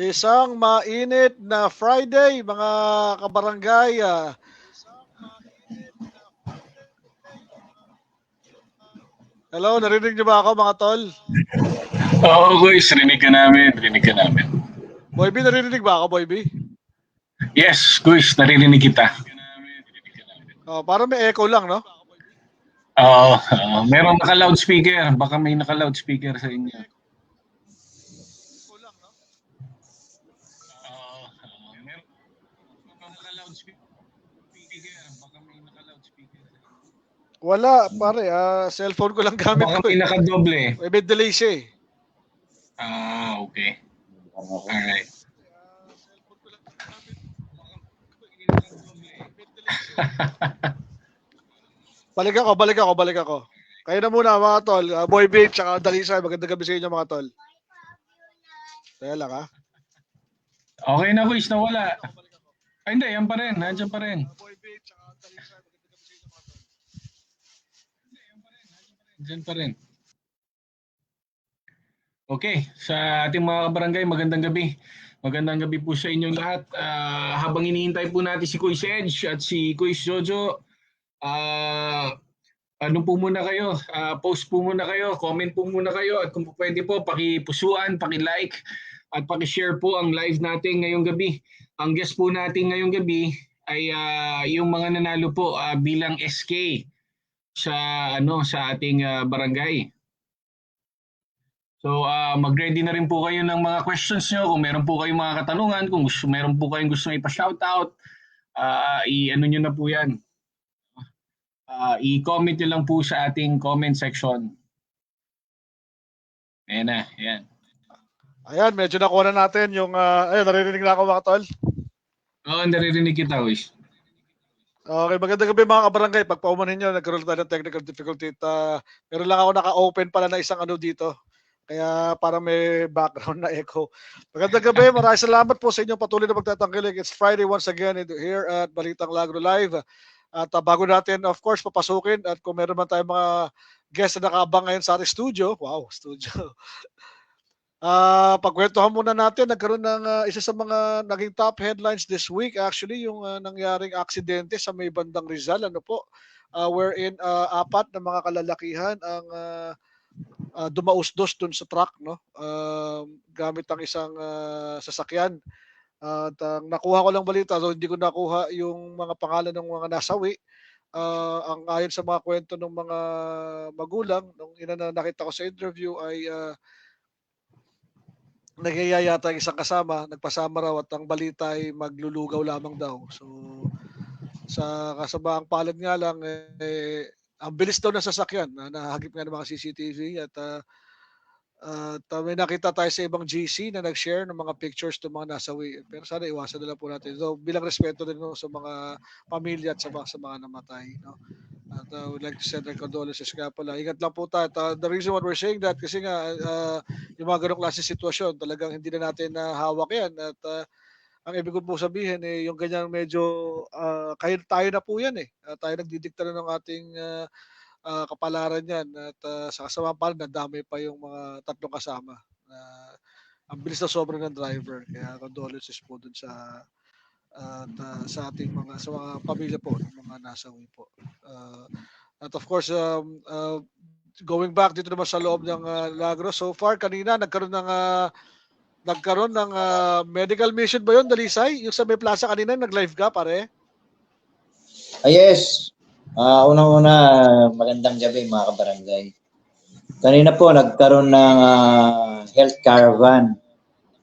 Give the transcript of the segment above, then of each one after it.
Isang mainit na Friday, mga kabarangay. Hello, narinig niyo ba ako, mga tol? Oo, guys, rinig ka namin. Boy B, narinig ba ako, Boy B? Yes, guys, naririnig kita. Parang may echo lang, no? Oo, merong naka-loudspeaker. Baka may naka-loudspeaker sa inyo. Wala, pare. Cellphone ko lang gamit Baka ko may eh. naka-doble. May delay siya eh. Okay. Alright. Balik ako. Kayo na muna, mga tol. Boy B, tsaka Dalisay. Magandang gabi sa inyo, mga tol. Kaya lang, ha? Okay na, guys, nawala. Ay, hindi, yan pa rin. Nandiyan pa rin. Diyan pa rin. Okay, sa ating mga kabarangay, magandang gabi. Magandang gabi po sa inyong lahat. Habang iniintay po natin si Kuy Sedge at si Kuy Jojo, ano po muna kayo, post po muna kayo, comment po muna kayo, at kung pwede po, pakipusuan, pakilike, at pakishare po ang live natin ngayong gabi. Ang guest po natin ngayong gabi ay yung mga nanalo po bilang SK sa ating barangay. So mag-ready na rin po kayo ng mga questions nyo. Kung meron po kayong mga katanungan, kung meron po kayong gusto ipa-shoutout, i-ano nyo na po yan. I-comment nyo lang po sa ating comment section. Ayan na, ayan. Ayan, medyo nakuha na natin yung... ayun, naririnig na ako, mga tol. Oo, naririnig kita, Wish. Okay, magandang gabi, mga kabarangay. Pag paumanin nyo, nagkaroon tayo ng technical difficulty. Meron lang ako naka-open pala na isang dito. Kaya parang may background na echo. Magandang gabi, maraming salamat po sa inyong patuloy na pagtatangkilik. It's Friday once again here at Balitang Lagro Live. At bago natin, of course, papasukin at kung meron man tayong mga guests na nakaabang ngayon sa ating studio, wow, studio. Pagkwentuhan muna natin, nagkaroon ng isa sa mga naging top headlines this week, actually, yung nangyaring aksidente sa may bandang Rizal, wherein apat na mga kalalakihan ang dumausdos dun sa truck, no? Gamit ang isang sasakyan. At nakuha ko lang balita, so hindi ko nakuha yung mga pangalan ng mga nasawi. Ang ayon sa mga kwento ng mga magulang, nung nakita ko sa interview ay nagyayata ang isang kasama, nagpasama raw at ang balita ay maglulugaw lamang daw. So sa kasamaang palad nga lang, ang bilis daw ng sasakyan, nahagip nga ng mga CCTV at may nakita tayo sa ibang GC na nag-share ng mga pictures ng mga nasawi. Pero sana iwasan na lang po natin. So bilang respeto din sa mga pamilya at sa mga namatay. No? At I would like to send our condolences nga pala. Ingat lang po tayo. The reason why we're saying that kasi nga yung mga ganong klase sitwasyon talagang hindi na natin hawak yan. At ang ibig ko po sabihin yung ganyan medyo tayo na po yan eh. Tayo nagdidikta na ng ating kapalaran yan at sa kasamang palad nadamay pa yung mga tatlong kasama. Ang bilis na sobra ng driver. Kaya condolences po dun sa ating mga pamilya po ng mga nasawi po. At of course, going back dito naman sa loob ng Lagro, so far kanina nagkaroon ng medical mission ba yun, Dalisay? Yung sa may plaza kanina, nag-live ka, pare? Yes. Unang-una, magandang gabi mga kabarangay. Kanina po, nagkaroon ng health caravan.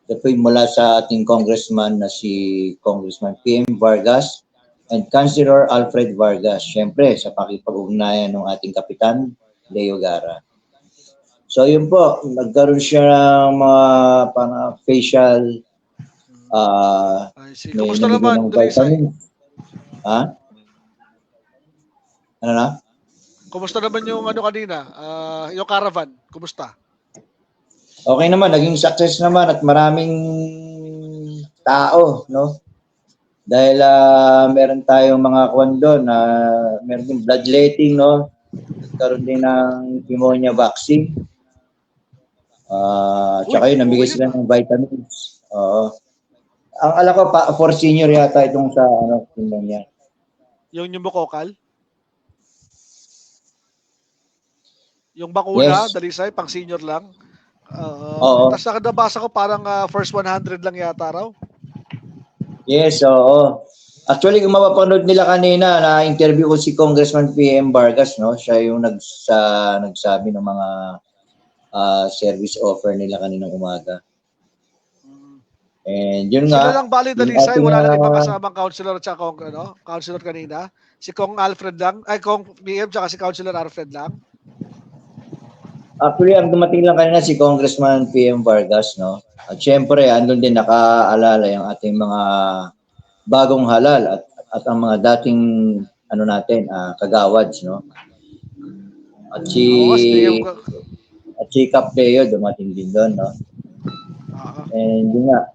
Ito po mula sa ating congressman na si Congressman PM Vargas and Councilor Alfred Vargas. Siyempre, sa pakipag-ugnayan ng ating kapitan, Leo Gara. So yun po, nagkaroon siya ng mga facial Kumusta naman, Dalisay? Ha? Ano na? Kumusta naman yung kanina? Yung caravan, kumusta? Okay naman, naging success naman at maraming tao, no? Dahil meron tayong mga doon, meron din bloodletting, no? Nagkaroon din ng pneumonia vaccine. Tsaka yun, namigay sila ng vitamins. Oo. Ang alam ko, for senior yata itong sa tingnan niya. Yung pneumococcal? Yung bakuna, Yes. Dalisay, pang senior lang. Oo. Tapos nakadabasa ko parang first 100 lang yata raw. Yes, oo. Actually, kung mapapanood nila kanina, na-interview ko si Congressman PM Vargas, no? Siya yung nagsabi ng mga service offer nila kaninang umaga. And yun Sila nga, lang bali yung Dalisay, ating, wala lang ibang kasamang councilor at saka councilor kanina. Si Kong Alfred lang, ay Kong PM tsaka si Councilor Alfred lang. actually, ang dumating lang kanina si Congressman PM Vargas, no? At syempre, andun din nakaalala yung ating mga bagong halal at ang mga dating natin, kagawads, no? At si Oo, speaking of, Cap Deo dumating din doon, no? And yun nga,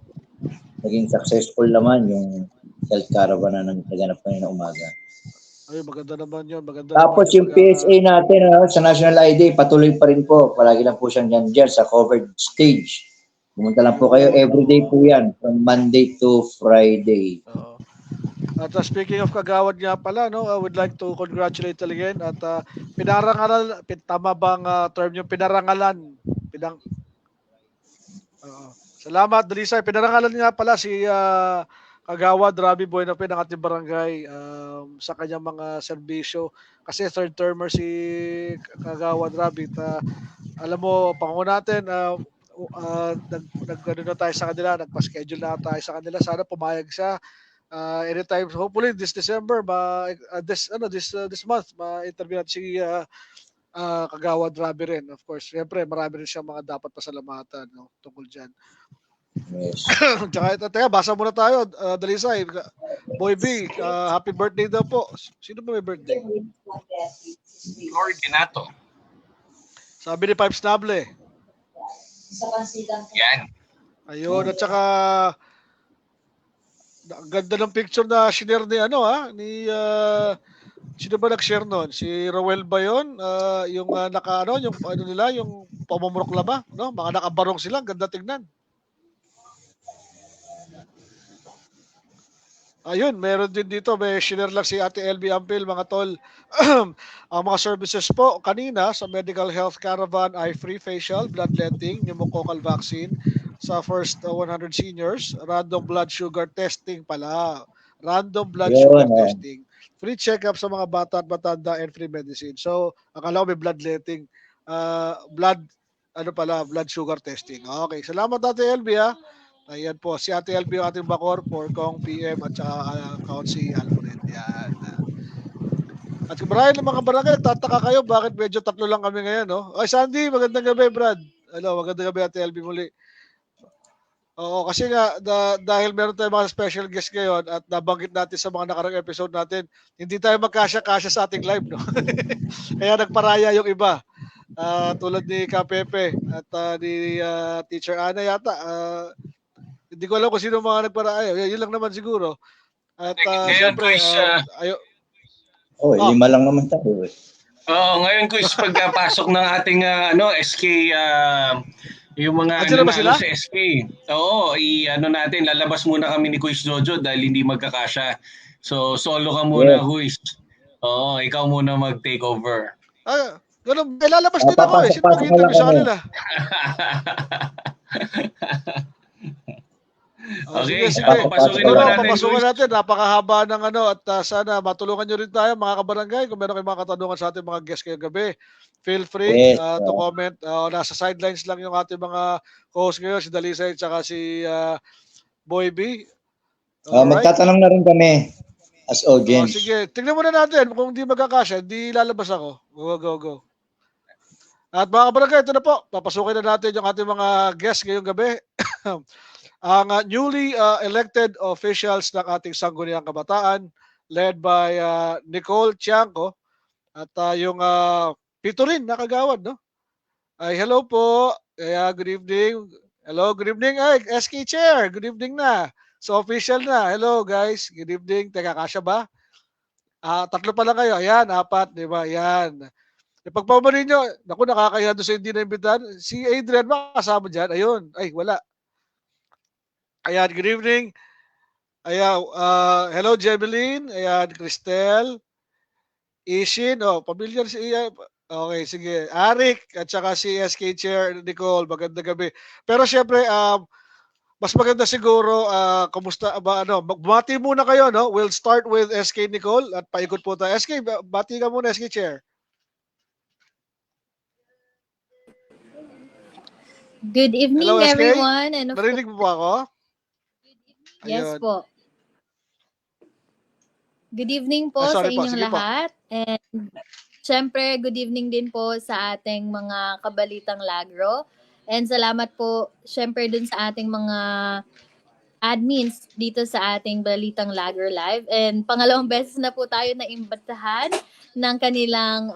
naging successful naman yung health caravan na naganap kanina umaga. ay, maganda naman yun. Maganda Tapos naman yung PSA natin sa National ID, patuloy pa rin po. Palagi lang po siyang dyan sa covered stage. Pumunta lang po kayo. Everyday po yan. From Monday to Friday. At speaking of kagawad nga pala, no, I would like to congratulate again at pinarangalan, tama bang term yung pinarangalan? Salamat, Dalisay. Pinarangalan nga pala si Kagawad Rabi Buenapin ng ating barangay sa kanyang mga serbisyo. Kasi third termer si Kagawad Rabi. Alam mo, pango natin, nag-ano na tayo sa kanila, nagpa-schedule na tayo sa kanila. Sana pumayag siya. Anytime, hopefully this December, this month, ma-interview natin si Kagawad Rabi rin. Of course, siyempre, marami rin siyang mga dapat pasalamatan tungkol dyan. Yes. Tsaka, teka, basa muna tayo. Dalisay, Boy B, happy birthday daw po. Sino ba may birthday? Lord Ginato. Sabi ni Pipes Nable. Yan. Ayun, at saka ang ganda ng picture na shinare ni sino ba nag-share noon? Si Rowel ba yun? Yung yung pamumurok-laba, no? Mga nakabarong sila, ganda tingnan. Ayun, meron din dito, may share lang si Ate LB Ampil, mga tol. Ang mga services po kanina sa Medical Health Caravan ay free facial, bloodletting, pneumococcal vaccine sa first 100 seniors, random blood sugar testing pala. Random blood sugar testing. Free check-up sa mga bata at matanda and free medicine. So, akala ko may bloodletting. Blood sugar testing. Okay, salamat Ate LB ha. Ayan po, si Ate LB yung ating bakor for Kong PM at saka si Alfred. Yan. At marami ng mga barangay, tataka kayo bakit medyo tatlo lang kami ngayon, no? Ay, Sandy, magandang gabi, Brad. Hello, magandang gabi, Ate LB muli. Oo, kasi nga, dahil meron tayong mga special guest ngayon at nabanggit natin sa mga nakarang episode natin, hindi tayo magkasya-kasya sa ating live, no? Kaya nagparaya yung iba. Tulad ni Kapepe at ni Teacher Ana yata. Hindi ko alam kung sino mga nagparaya. Yun lang naman siguro. At siyempre, lima lang naman tayo. Ngayon ko is pagpasok ng ating SK yung mga sila? sa SK. Natin, lalabas muna kami ni Kuis Jojo dahil hindi magkakasya. So solo ka muna, Kuis. Ikaw muna mag-take over. Ganun, lalabas din ako eh. Sino mag-interview sa kanila? Okay, sige. Papasukin natin. Napakahaba ng at sana matulungan nyo rin tayo mga kabarangay. Kung meron kayong mga katanungan sa ating mga guests ngayong gabi, feel free to comment. Nasa sidelines lang yung ating mga host ngayon, si Dalisay at si Boy B. Magtatanong na rin kami as audience. Sige, tingnan muna natin. Kung di magkakasya, di lalabas ako. Go. At mga kabarangay, ito na po. Papasukin na natin yung ating mga guests ngayong gabi. Ang newly elected officials ng ating Sangguniang Kabataan led by Nicole Tiangco at yung pito rin na kagawad, no? Ay hello po. Good evening. Hello, good evening. Ay, SK Chair, good evening na. So official na. Hello guys, good evening. Teka, kasya ba? Tatlo pa lang kayo. Ayan, apat, di ba? Ayan. Ipagpamanin nyo. Naku, nakakahiya doon sa hindi na-imbitahan. Si Adrian ba kasama dyan? Ayun. Ay, wala. Ayan, good evening. Ayan, hello Jebeline, ayan, Cristel, Ishin, pamilyar si okay, sige. Arik at saka si SK Chair Nicole, magandang gabi. Pero syempre, mas maganda siguro, kumusta ba bati muna kayo, no? We'll start with SK Nicole at paikot po tayo. SK, bati ka muna, SK Chair. Good evening, Hello, SK? everyone. And of Narinig mo ba ako? yes Ayun. po. Good evening po sa Sorry po, inyong sige po. lahat. And syempre, good evening din po sa ating mga kabalitang lagro. And salamat po syempre dun sa ating mga admins dito sa ating Balitang Lagro Live. And pangalawang beses na po tayo naimbatahan ng kanilang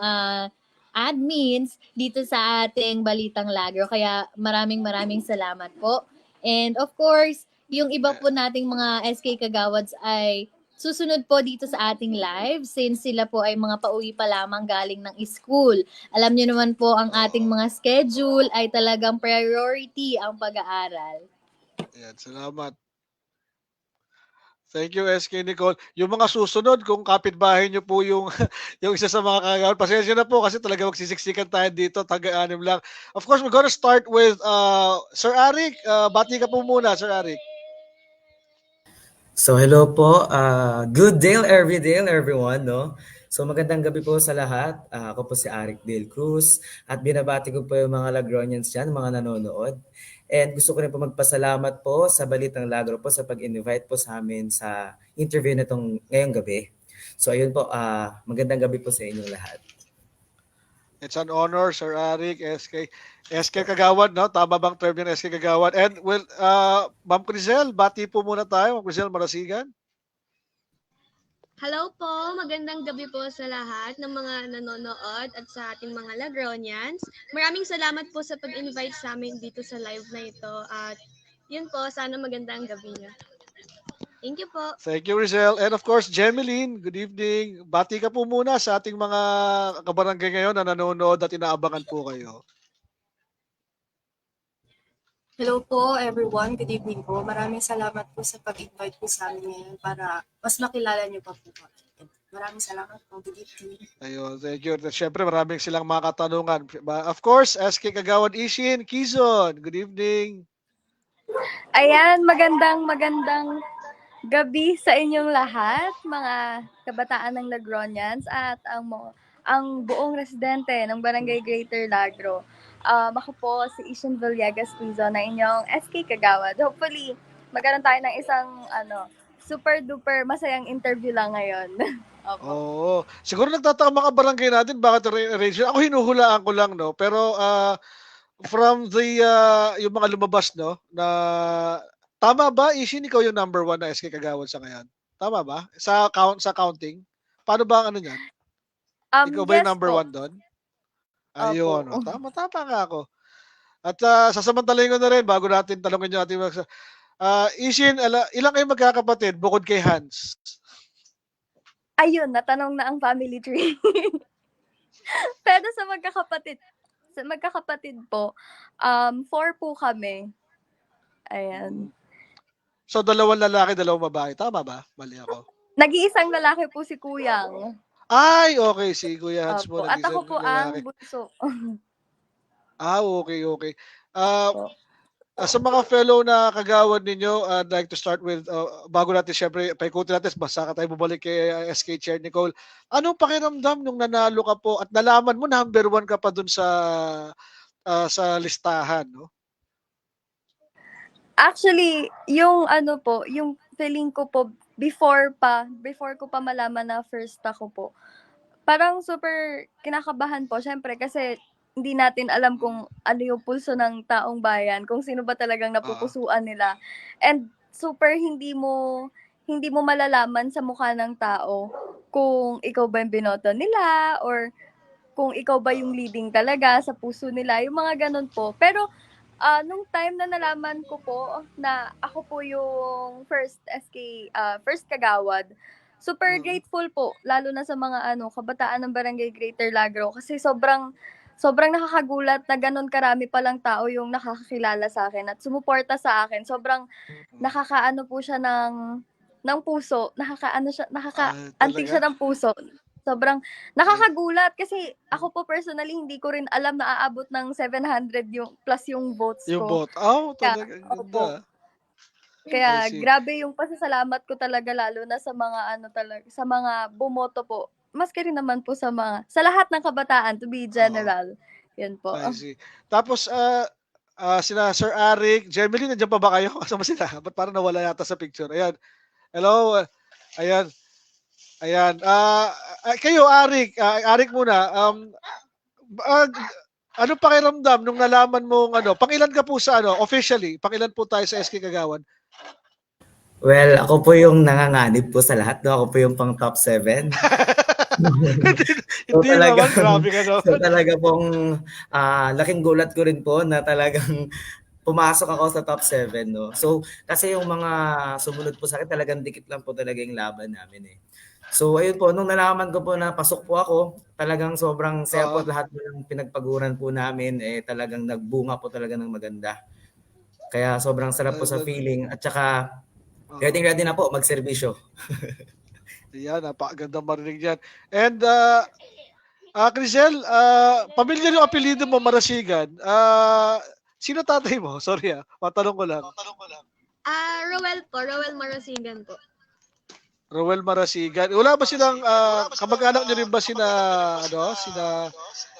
admins dito sa ating Balitang Lagro. Kaya maraming salamat po. And of course, yung iba po nating mga SK Kagawads ay susunod po dito sa ating live since sila po ay mga pauwi pa lamang galing ng school. Alam niyo naman po ang ating mga schedule ay talagang priority ang pag-aaral. Ayan, salamat. Thank you, SK Nicole. Yung mga susunod, kung kapitbahay nyo po yung, yung isa sa mga kagawad, pasensya na po kasi talaga magsisiksikan tayo dito, taga-anim lang. Of course, we're gonna start with Sir Arik. Bati ka po muna, Sir Arik. So hello po, good day everyone, no? So magandang gabi po sa lahat. Ako po si Arik Dale Cruz at binabati ko po yung mga Lagronians dyan, mga nanonood. And gusto ko rin po magpasalamat po sa Balitang Lagro po sa pag-invite po sa amin sa interview na itong ngayong gabi. So ayun po, magandang gabi po sa inyong lahat. It's an honor, Sir Arik, SK Kagawad, no? Tama bang term yung SK Kagawad? And well, Ma'am Crisel, bati po muna tayo. Ma'am Crisel Marasigan. Hello po, magandang gabi po sa lahat ng mga nanonood at sa ating mga Lagronians. Maraming salamat po sa pag-invite sa amin dito sa live na ito. At yun po, sana magandang gabi niyo. Thank you po. Thank you, Rizal. And of course, Jemeline, good evening. Bati ka po muna sa ating mga kabarangay ngayon na nanonood at inaabangan po kayo. Hello po everyone, good evening po. Maraming salamat po sa pag-invite po sa amin ngayon para mas makilala niyo pa po po. Maraming salamat po, good evening. Ayun, thank you. Siyempre, maraming silang mga katanungan. Of course, SK Kagawad Ishin, Quezon, good evening. Ayan, magandang gabi sa inyong lahat, mga kabataan ng Lagronians at ang buong residente ng Barangay Greater Lagro. Ako po si Ishin Villegas Quezon na inyong SK Kagawad. Hopefully, magkaroon tayo ng isang super duper masayang interview lang ngayon. Opo. Oo. Siguro nagtataka mga barangay natin bakit arrange. Ako hinuhulaan ko lang, no? Pero from the yung mga lumabas, no, na tama ba Ishin, ikaw yung number 1 na SK Kagawad sa ngayon? Tama ba? Sa counting? Paano ba ang ano niyan? Ikaw ba Yes yung number po. 1 doon? Ayun, Opo. tama nga ako. At sasamantalahin ko na rin bago natin talungin yung ating mga Ishin, ilang kayo magkakapatid bukod kay Hans? Ayun, natanong na ang family tree. Pero sa magkakapatid po, 4 po kami. Ayan. So, 2 lalaki, 2 babae. Tama ba? Mali ako. Nag-iisang lalaki po si Kuyang. Ay, okay. Si Kuya Hans Opo. mo. At ako po ang lalaki. bunso. Okay. Sa mga fellow na kagawad ninyo, I'd like to start with, bago natin syempre, paikutin natin, basta ka tayo bumalik kay SK Chair Nicole. Anong pakiramdam nung nanalo ka po at nalaman mo number 1 ka pa dun sa listahan, no? Actually, yung yung feeling ko po before ko pa malaman na first ako po. Parang super kinakabahan po syempre kasi hindi natin alam kung ano yung pulso ng taong bayan, kung sino ba talagang napupusuan nila. And super hindi mo malalaman sa mukha ng tao kung ikaw ba yung binoto nila or kung ikaw ba yung leading talaga sa puso nila, yung mga ganun po. Pero nung time na nalaman ko po na ako po yung first kagawad, super grateful po, lalo na sa mga kabataan ng Barangay Greater Lagro kasi sobrang sobrang nakakagulat na ganun karami palang tao yung nakakakilala sa akin at sumuporta sa akin. Sobrang nakakaano po siya ng puso. Nakakaano siya, nakakaantig siya Talaga? ng puso. Sobrang nakakagulat kasi ako po personally hindi ko rin alam na aabot ng 700 yung plus yung votes Yung ko. bot. Oh, Kaya, talaga. opo. Ganda. Kaya I see. grabe yung pasasalamat ko talaga lalo na sa mga ano talaga, sa mga bumoto po. Maski rin naman po sa lahat ng kabataan to be general. Yun po. I see. Tapos, sila Sir Arik, Jemeline, nandiyan pa ba kayo? Kasama sila? Ba't parang nawala yata sa picture? Ayan. Hello. Ayan. Ayan. Kayo, Arik. Arik muna. Ano pakiramdam nung nalaman mong ano? Pangilan ka po sa ano? Officially, pangilan po tayo sa SK Kagawan? Well, ako po yung nanganganib po sa lahat. No? Ako po yung pang top 7. Hindi naman. Grabe ka naman. So talaga pong laking gulat ko rin po na talagang pumasok ako sa top 7. No? So kasi yung mga sumunod po sa akin talagang dikit lang po talaga yung laban namin eh. So ayun po, nung nalaman ko po na pasok po ako, talagang sobrang saya po lahat ng pinagpaguran po namin eh talagang nagbunga po talaga ng maganda. Kaya sobrang sarap po sa feeling at saka ready na po magserbisyo. Yan, napakagandang marinig yan. And, Crisel, pamilyar yung apelido mo, Marasigan. Sino tatay mo? Sorry matanong ko lang. Roel po, Roel Marasigan po. Roel Marasigan. Wala ba silang, kamag-anak nyo rin ba sina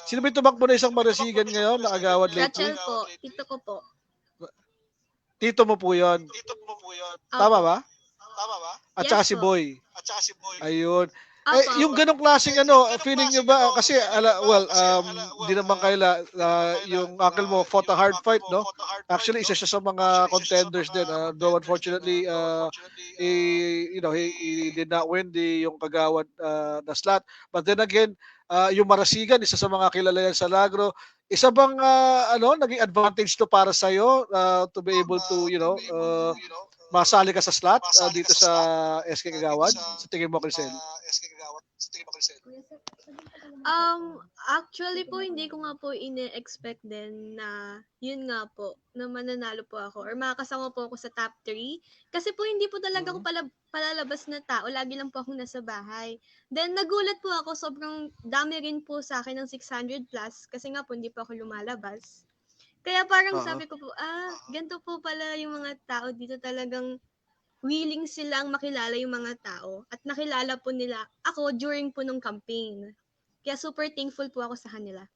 sino ba yung tumakbo na isang Marasigan ngayon na agawad lately? Rachel po, tito ko po. Tito mo po yun. Tama ba? At saka Yes si po. Boy. Ayun. Opo, Yung opo. ganong klaseng feeling nyo ba? Kasi, di naman yung uncle mo fought a hard fight, no? Actually, isa siya sa mga contenders din. Though unfortunately, he did not win yung Kagawad na slot. But then again, yung Marasigan, isa sa mga kilala yan sa Lagro. Isa bang, naging advantage to para sa'yo to be able to, masali ka sa slot dito sa SK Kagawad? Sa tingin mo, Crisel? Actually po, hindi ko nga po ine-expect din na yun nga po, na mananalo po ako or makakasama po ako sa top 3. Kasi po hindi po talaga ako palalabas na tao. Lagi lang po akong nasa bahay. Then nagulat po ako, sobrang dami rin po sa akin ng 600 plus kasi nga po hindi po ako lumalabas. Kaya parang sabi ko po, ganito po pala yung mga tao dito, talagang willing silang makilala yung mga tao at nakilala po nila ako during po nung campaign. Kaya super thankful po ako sa kanila.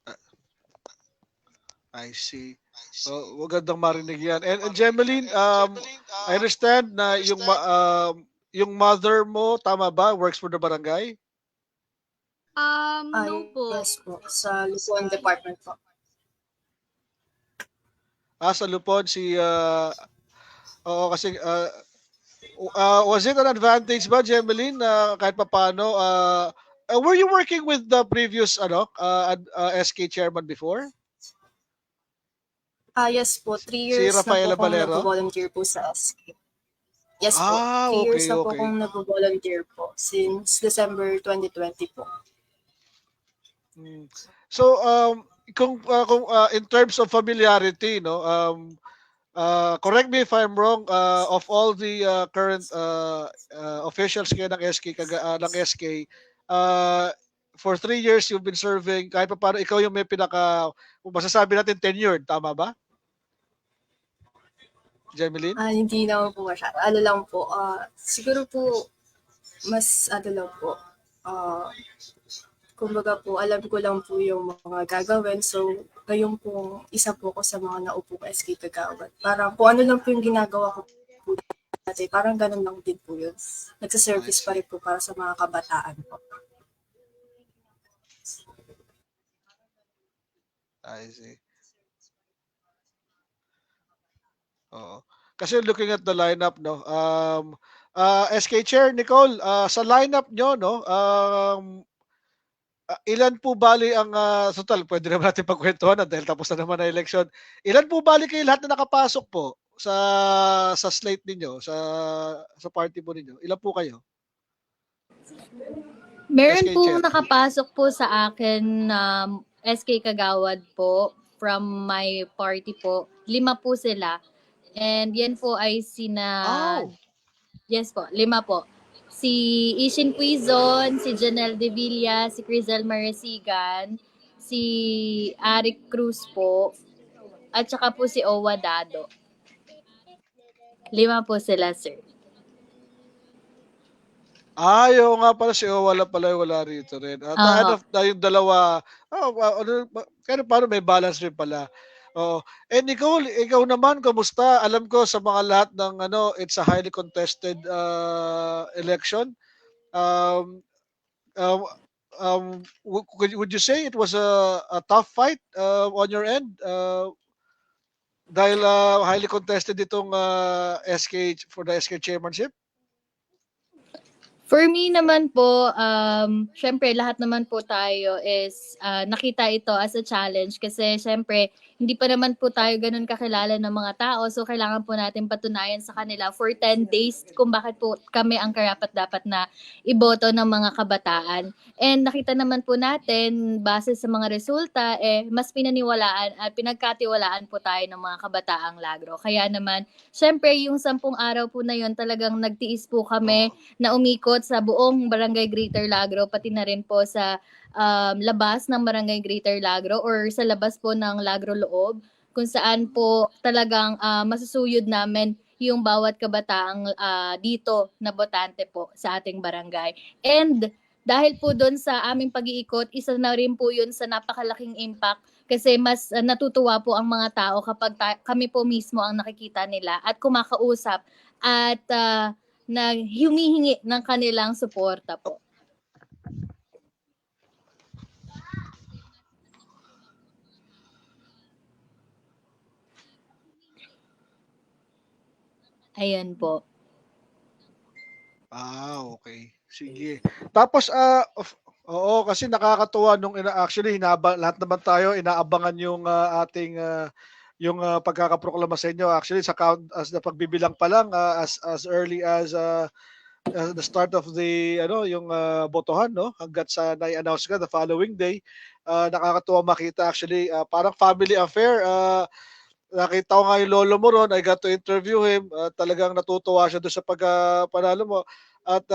I see. So, magandang marinig yan. And Jemeline, I understand na yung mother mo, tama ba, works for the barangay? No po. Yes po, sa Luzon Department po. Sa Lupon, kasi, was it an advantage ba, Jemeline, na kahit papaano, were you working with the previous, SK chairman before? Yes po, 3 years na Rafaela po akong Valero? nag-volunteer po sa SK. Yes po, 3 okay, years na po okay. akong nag-volunteer po since December 2020 po. So, kung in terms of familiarity, no, correct me if I'm wrong, of all the current officials ngayon ng SK, for 3 years you've been serving, kahit pa paano ikaw yung may masasabi natin tenured, tama ba? Jemeline? Hindi naman po masyado. Ano lang po, siguro po, mas lang po, kumbaga po, alam ko lang po yung mga gagawin. So, ngayon po, isa po ako sa mga naupo ka SK Kagawad. Parang kung ano lang po yung ginagawa ko po dati, parang ganun lang din po yun. Nagsaservice pa rin po para sa mga kabataan po. I see. Oo. Kasi looking at the lineup, no, SK Chair Nicole, sa lineup nyo, no, ilan po bali ang total, pwede naman natin pagkwentuhan dahil tapos na naman ang election. Ilan po bali kayo lahat na nakapasok po sa slate ninyo, sa party po ninyo? Ilan po kayo? Meron SK pong Chair. nakapasok po sa akin SK Kagawad po from my party po. 5 po sila. And yan po ay Oh, yes po, 5 po. Si Ishin Quizon, si Janelle De Villa, si Crizel Marasigan, si Arik Cruz po, at saka po si Owa Dado. 5 po sila, sir. oo nga pala si Owa wala rito rin. At ano yung dalawa, paano may balance rin pala. Oo. Nicole, ikaw naman, kamusta? Alam ko sa mga lahat ng it's a highly contested election. Would you say it was a tough fight on your end? Dahil highly contested itong SK for the SK chairmanship? For me naman po, syempre lahat naman po tayo is nakita ito as a challenge kasi syempre hindi pa naman po tayo ganun kakilala ng mga tao. So kailangan po natin patunayan sa kanila for 10 days kung bakit po kami ang karapat-dapat na iboto ng mga kabataan. And nakita naman po natin base sa mga resulta, mas pinaniwalaan at pinagkatiwalaan po tayo ng mga kabataang Lagro. Kaya naman, syempre yung 10 araw po na yon talagang nagtiis po kami na umikot sa buong Barangay Greater Lagro, pati na rin po sa labas ng Barangay Greater Lagro or sa labas po ng Lagro Loob, kung saan po talagang masusuyod namin yung bawat kabataang dito na botante po sa ating barangay. And dahil po doon sa aming pag-iikot, isa na rin po yun sa napakalaking impact kasi mas natutuwa po ang mga tao kapag kami po mismo ang nakikita nila at kumakausap at na humihingi ng kanilang suporta po. Ayan po. Okay. Sige. Tapos oo kasi nakakatuwa nung actually lahat naman tayo inaabangan yung ating yung pagkakaproklama sa inyo. Actually sa count as na pagbibilang pa lang as early as the start of the yung botohan hangga't sa na-announce ka the following day. Nakakatuwa makita actually parang family affair. Nakita ko nga yung lolo mo ron, I got to interview him. Talagang natutuwa siya doon sa pagpanalo mo. At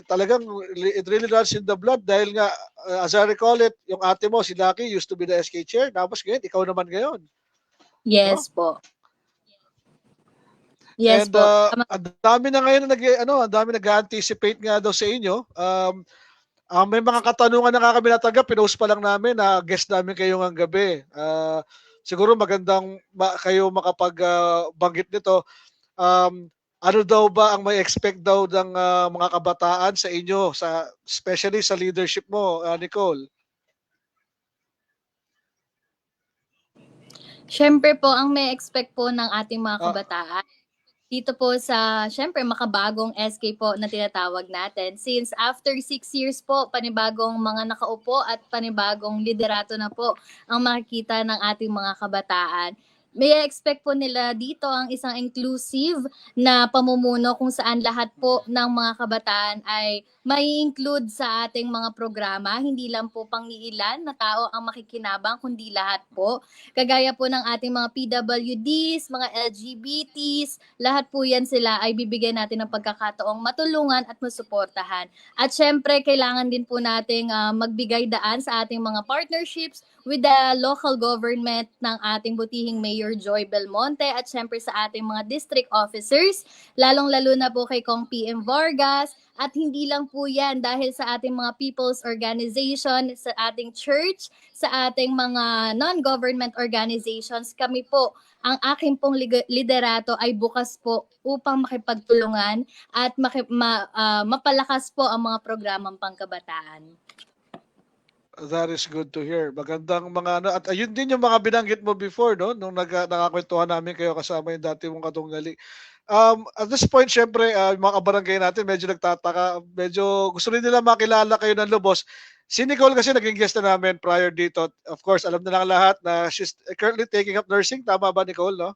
talagang it really runs in the blood dahil nga, as I recall it, yung ate mo, si Lucky, used to be the SK chair. Tapos ngayon, ikaw naman ngayon. Yes po. Yes And po. ang dami na ngayon ang dami nag-anticipate nga daw sa inyo. May mga katanungan na kami natanggap, pinost pa lang namin na guest namin kayo ng gabi. Siguro magandang kayo makapag-banggit nito. Ano daw ba ang may expect daw ng mga kabataan sa inyo, especially sa leadership mo, Nicole? Siyempre po, ang may expect po ng ating mga kabataan, dito po sa, siyempre, makabagong SK po na tinatawag natin. Since after 6 years po, panibagong mga nakaupo at panibagong liderato na po ang makikita ng ating mga kabataan. May expect po nila dito ang isang inclusive na pamumuno kung saan lahat po ng mga kabataan ay may include sa ating mga programa. Hindi lang po pang-iilan na tao ang makikinabang, kundi lahat po. Kagaya po ng ating mga PWDs, mga LGBTs, lahat po yan sila ay bibigyan natin ng pagkakataong matulungan at masuportahan. At syempre, kailangan din po nating magbigay daan sa ating mga partnerships with the local government ng ating butihing Mayor Joy Belmonte at syempre sa ating mga district officers, lalong-lalo na po kay Kong PM Vargas. At hindi lang po yan dahil sa ating mga people's organization, sa ating church, sa ating mga non-government organizations, kami po, ang aking pong liderato ay bukas po upang makipagtulungan at mapalakas po ang mga programang pangkabataan. That is good to hear. Magandang mga at ayun din yung mga binanggit mo before nung nakakwentuhan namin kayo kasama yung dati mong katunggali. At this point, syempre, yung mga kabarangay natin medyo nagtataka, medyo gusto rin nila makilala kayo ng lubos. Si Nicole kasi naging guest na namin prior dito. Of course, alam na lang lahat na she's currently taking up nursing. Tama ba, Nicole, no?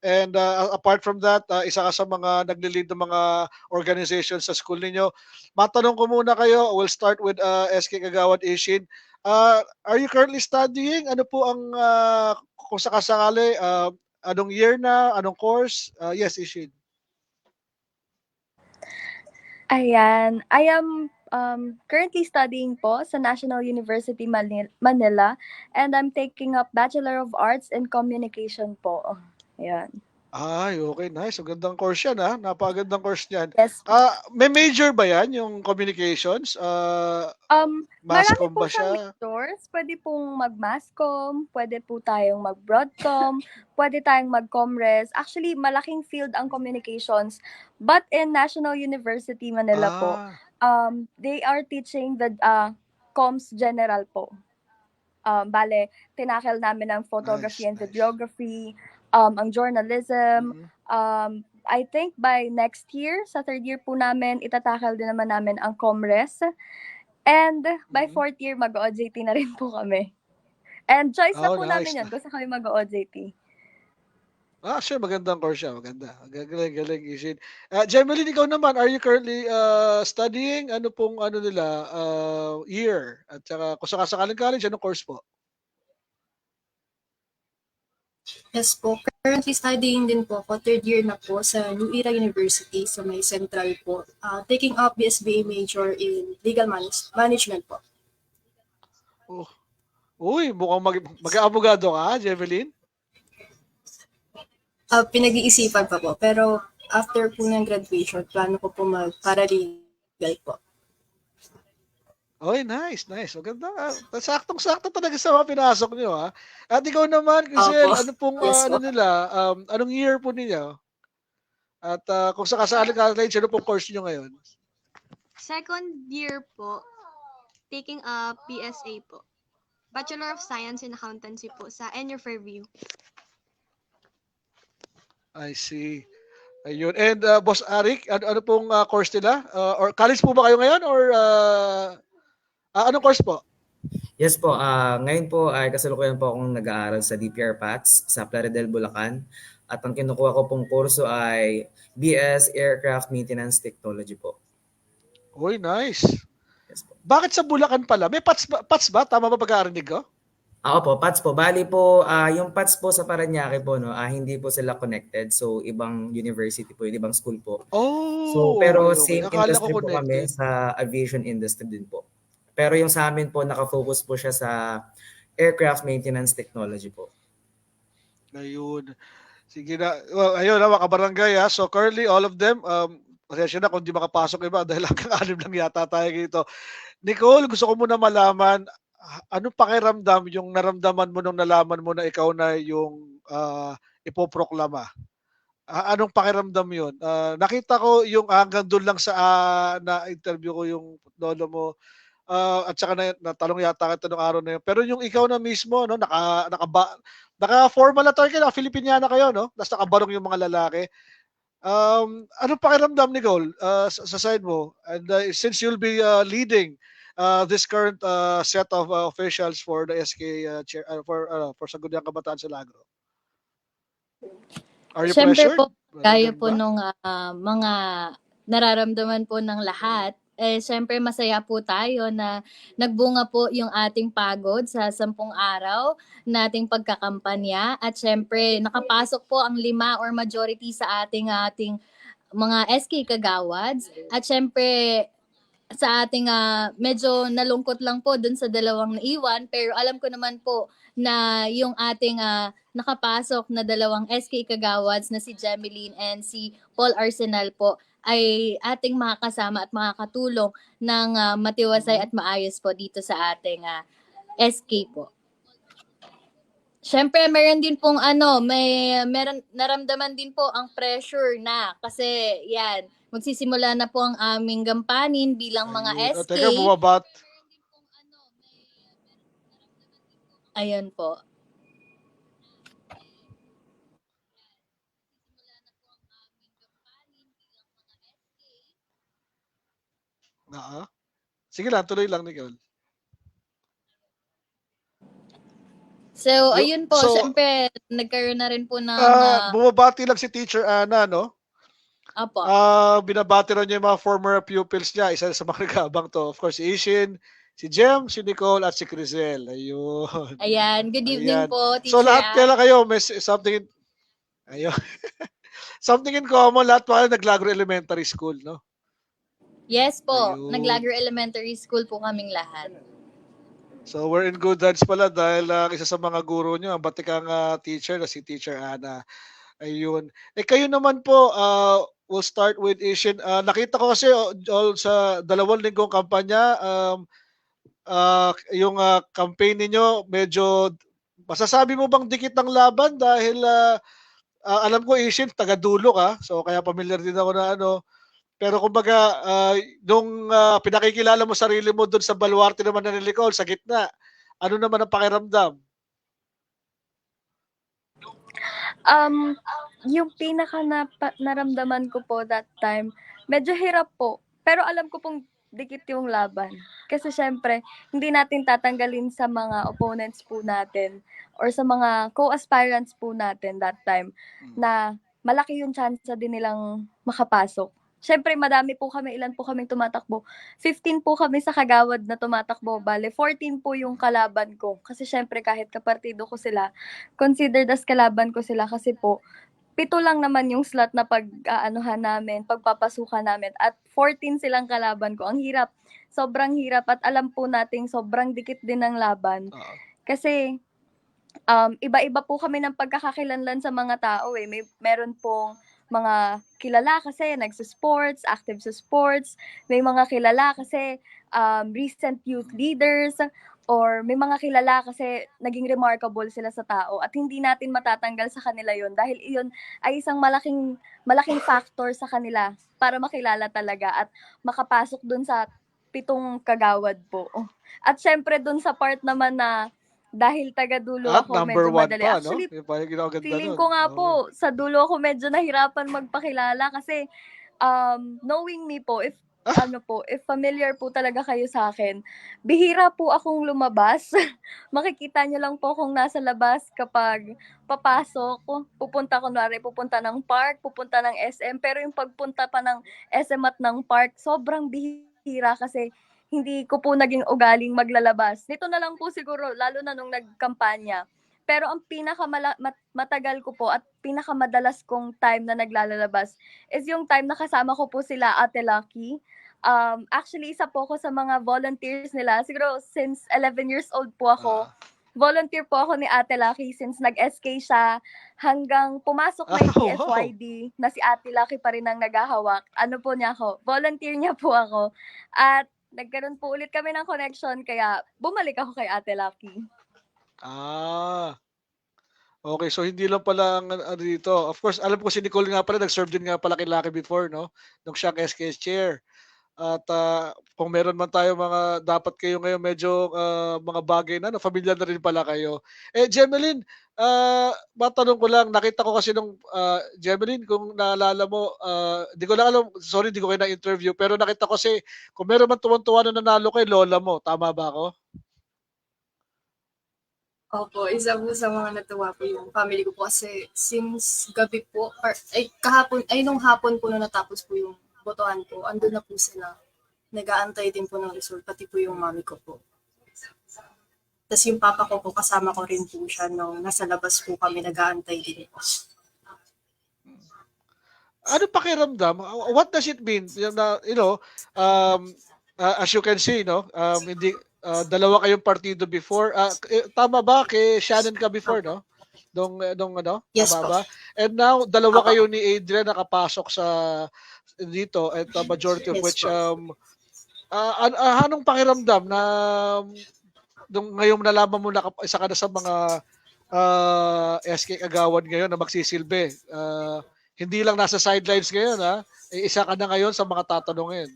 And apart from that, isa ka sa mga nagle-lead ng mga organizations sa school ninyo. Matanong ko muna kayo, we'll start with SK Kagawad Ishin. Are you currently studying? Ano po ang, kung sakasakali, anong year na, anong course? Yes, Ishin. Ayan. I am currently studying po sa National University Manila, and I'm taking up Bachelor of Arts in Communication po. Ayan. Ay, okay, nice. Magandang course yan, ha? Napakagandang course niyan. Yes. May major ba yan, yung communications? Mass Marami comm po ba siyang siya? majors. Pwede pong mag-masscom, pwede po tayong mag-broadcom, pwede tayong mag-comres. Actually, malaking field ang communications. But in National University Manila po, they are teaching the comms general po. Bale, tinakel namin ang photography and videography, ang journalism. Mhm. I think by next year, sa third year po namin, itatakel din naman namin ang comres. And by Mhm. fourth year, mag-OJT na rin po kami. And choice na Oh, po nice. namin yun. Gusto kami mag-OJT. Sure, magandang course siya, maganda. Galing, Ishin. Jemeline, ikaw naman, are you currently studying? Ano pong ano nila, year? At saka kung sakasakaling college, anong course po? Yes po, currently studying din po ako, third year na po sa New Era University sa may Central po. Taking up BSBA major in Legal Management po. Oh. Uy, mukhang mag-aabogado ka, Jemeline? Pinag-iisipan pa po, pero after po ng graduation, plano ko po mag-paralegal po. Oy, nice. Maganda. Saktong-sakto talaga sa mga pinasok niyo, ha. At ikaw naman, Crisel, Opo. ano pong Yes ano po. nila, anong year po ninyo? At kung sakasakaling college, ano pong course niyo ngayon? Second year po, taking up BSA po. Bachelor of Science in Accountancy po sa NU Fairview. I see. Ayun. And Boss Arik, ano pong course nila? Or college po ba kayo ngayon or anong course po? Yes po, ngayon po ay kasalukuyan po akong nag-aaral sa DPR PATS sa Plaridel, Bulacan. At ang kinukuha ko pong kurso ay BS Aircraft Maintenance Technology po. Uy, nice. Yes po. Bakit sa Bulacan pala? May PATS ba? Tama ba pagkarinig ko? Ako po, PATS po. Bali po, yung PATS po sa Paranaque po, no, hindi po sila connected. So, ibang university po, ibang school po. So, Oh, pero okay. same Akala ko industry po kami connected. sa aviation industry din po. Pero yung sa amin po, nakafocus po siya sa aircraft maintenance technology po. Ayun. Sige na. Well, ayun mga kabarangay, ha. So currently all of them, pasensya na kung di makapasok iba dahil hanggang 6 lang yata tayo dito. Nicole, gusto ko muna malaman, anong pakiramdam yung naramdaman mo nung nalaman mo na ikaw na yung ipoproklama? Anong pakiramdam yun? Nakita ko yung hanggang doon lang sa na-interview ko yung lolo mo. At saka natanong yata kita nung araw na yun. Pero yung ikaw na mismo, no, naka-formal attire kayo, Filipiniana kayo, no? Tapos nakabarong yung mga lalaki. Anong pakiramdam, Nicole, sa side mo? And since you'll be leading this current set of officials for the SK chair, for Sangguniang Kabataan sa Lagro. Are you Siyempre pressured? po, gaya Ganun po ba? nung mga nararamdaman po ng lahat, siyempre masaya po tayo na nagbunga po yung ating pagod sa 10 araw nating pagkakampanya at siyempre nakapasok po ang 5 or majority sa ating mga SK Kagawads at siyempre sa ating medyo nalungkot lang po dun sa 2 naiwan pero alam ko naman po na yung ating nakapasok na 2 SK Kagawads na si Jemeline and si Paul Arsenal po ay ating makakasama at makakatulong ng matiwasay at maayos po dito sa ating SK po. Siyempre, meron din pong meron naramdaman din po ang pressure na kasi yan, magsisimula na po ang aming gampanin bilang mga Ayun. SK. Teka, bumabat. Ayun po. Sige lang, tuloy lang, Nicole. So, ayun po, So, syempre, nagkaroon na rin po ng, bumabati lang si Teacher Ana, no? apo. Binabati rin niya yung mga former pupils niya. Isa sa mga nag-aabang to. Of course, si Ishin, si Jem, si Nicole, at si Crisel. Ayun. Ayan, good evening Ayan. po, So, Teacher lahat kailan kayo may something in, ayun. Something in common, lahat pa kayo naglagro elementary school, no? Yes po, Ayun. Naglagro Elementary School po kaming lahat. So, we're in good hands pala dahil isa sa mga guro nyo, ang batikang teacher na si Teacher Ana. Ayun. Kayo naman po, we'll start with Ishin. Nakita ko kasi all sa 2 linggong kampanya, yung campaign ninyo, medyo, masasabi mo bang dikit ang laban dahil alam ko Ishin, taga-dulo ka, so kaya familiar din ako na ano. Pero kumbaga, nung pinakikilala mo sarili mo doon sa baluarte naman na Nicole, sa gitna, ano naman ang pakiramdam? Yung pinaka naramdaman ko po that time, medyo hirap po. Pero alam ko pong dikit yung laban. Kasi syempre, hindi natin tatanggalin sa mga opponents po natin or sa mga co-aspirants po natin that time na malaki yung chance din nilang makapasok. Syempre, madami po kami, ilan po kaming tumatakbo. 15 po kami sa kagawad na tumatakbo. Bale, 14 po yung kalaban ko. Kasi syempre, kahit kapartido ko sila, considered as kalaban ko sila kasi po, 7 lang naman yung slot na pag-aanuhan namin, pagpapasukan namin. At 14 silang kalaban ko. Ang hirap. Sobrang hirap. At alam po nating sobrang dikit din ng laban. Kasi, iba-iba po kami ng pagkakakilanlan sa mga tao eh. Meron pong mga kilala kasi nagsa-sports, active sa sports. May mga kilala kasi recent youth leaders, or may mga kilala kasi naging remarkable sila sa tao at hindi natin matatanggal sa kanila yon dahil iyon ay isang malaking factor sa kanila para makilala talaga at makapasok dun sa 7 kagawad po. At syempre dun sa part naman na dahil taga-dulo At ako, number medyo 1 madali. pa, no? Actually, Yung pa yung ginaganda feeling nun. ko nga Oo. po, sa dulo ako medyo nahirapan magpakilala kasi knowing me po, if familiar po talaga kayo sa akin, bihira po akong lumabas. Makikita niyo lang po kung nasa labas kapag papasok, pupunta ng park, pupunta ng SM, pero yung pagpunta pa ng SM at ng park, sobrang bihira kasi hindi ko po naging ugaling maglalabas. Nito na lang po siguro, lalo na nung nagkampanya. Pero ang matagal ko po at pinakamadalas kong time na naglalabas is yung time na kasama ko po sila Ate Lucky. Actually, isa po ako sa mga volunteers nila. Siguro since 11 years old po ako, volunteer po ako ni Ate Lucky since nag-SK siya hanggang pumasok na yung PFYD na si Ate Lucky pa rin ang naghahawak. Ano po niya ako? Volunteer niya po ako. At nagkaroon po ulit kami ng connection kaya bumalik ako kay Ate Lucky. Okay, so hindi lang pala ang dito. Of course, alam ko si Nicole nga pala, nag-serve din nga pala kay Lucky before, no? Nung siya SK chair. At kung meron man tayo mga, dapat kayo ngayon medyo mga bagay na, familiar na rin pala kayo. Jemeline, matanong ko lang, nakita ko kasi nung, Jemeline, kung naalala mo, di ko lang alam, sorry, di ko kayo na-interview, pero nakita ko kasi, kung meron man tuwan-tuwa na nanalo kay lola mo, tama ba ako? Opo, isa po sa mga natuwa po yung family ko po kasi since gabi po, nung hapon po na natapos po yung botohan po, andun na po sila. Nag-aantay din po ng result, pati po yung mami ko po. Tapos yung papa ko po, kasama ko rin po siya nung nasa labas po kami, nag-aantay din po. Ano pakiramdam? What does it mean? As you can see, hindi, dalawa kayong partido before. Tama ba kay Shannon ka before, no? Yes, tama po. ba? And now, dalawa kayo ni Adrian nakapasok sa dito at majority of Yes, which po. anong pakiramdam na nung ngayong nalaman mo na isa ka na sa mga SK Kagawad ngayon na magsisilbi? Hindi lang nasa sidelines ngayon, isa ka na ngayon sa mga tatanungin.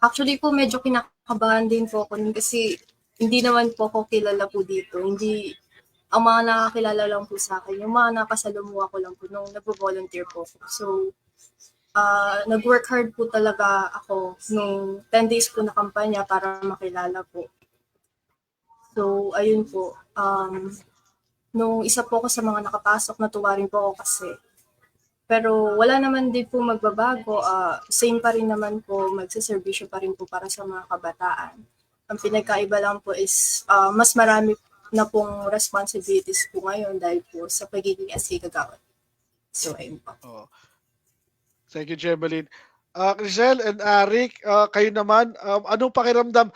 Actually po, medyo kinakabahan din po ako kasi hindi naman po ako kilala po dito. Ang mga nakakilala lang po sa akin, yung mga nakasalumuha ko lang po nung nag-volunteer po ako. So, nag-work hard po talaga ako nung 10 days po na kampanya para makilala po. So, ayun po. Nung isa po ako sa mga nakapasok, natuwa rin po ako kasi. Pero wala naman din po magbabago. Same pa rin naman po, magsaservisyo pa rin po para sa mga kabataan. Ang pinagkaiba lang po is mas marami na pong responsibilities po ngayon dahil po sa pagiging SK Kagawad. So, ayun po. Oh. Thank you, Jemeline. Crisel and Arik, kayo naman, anong pakiramdam?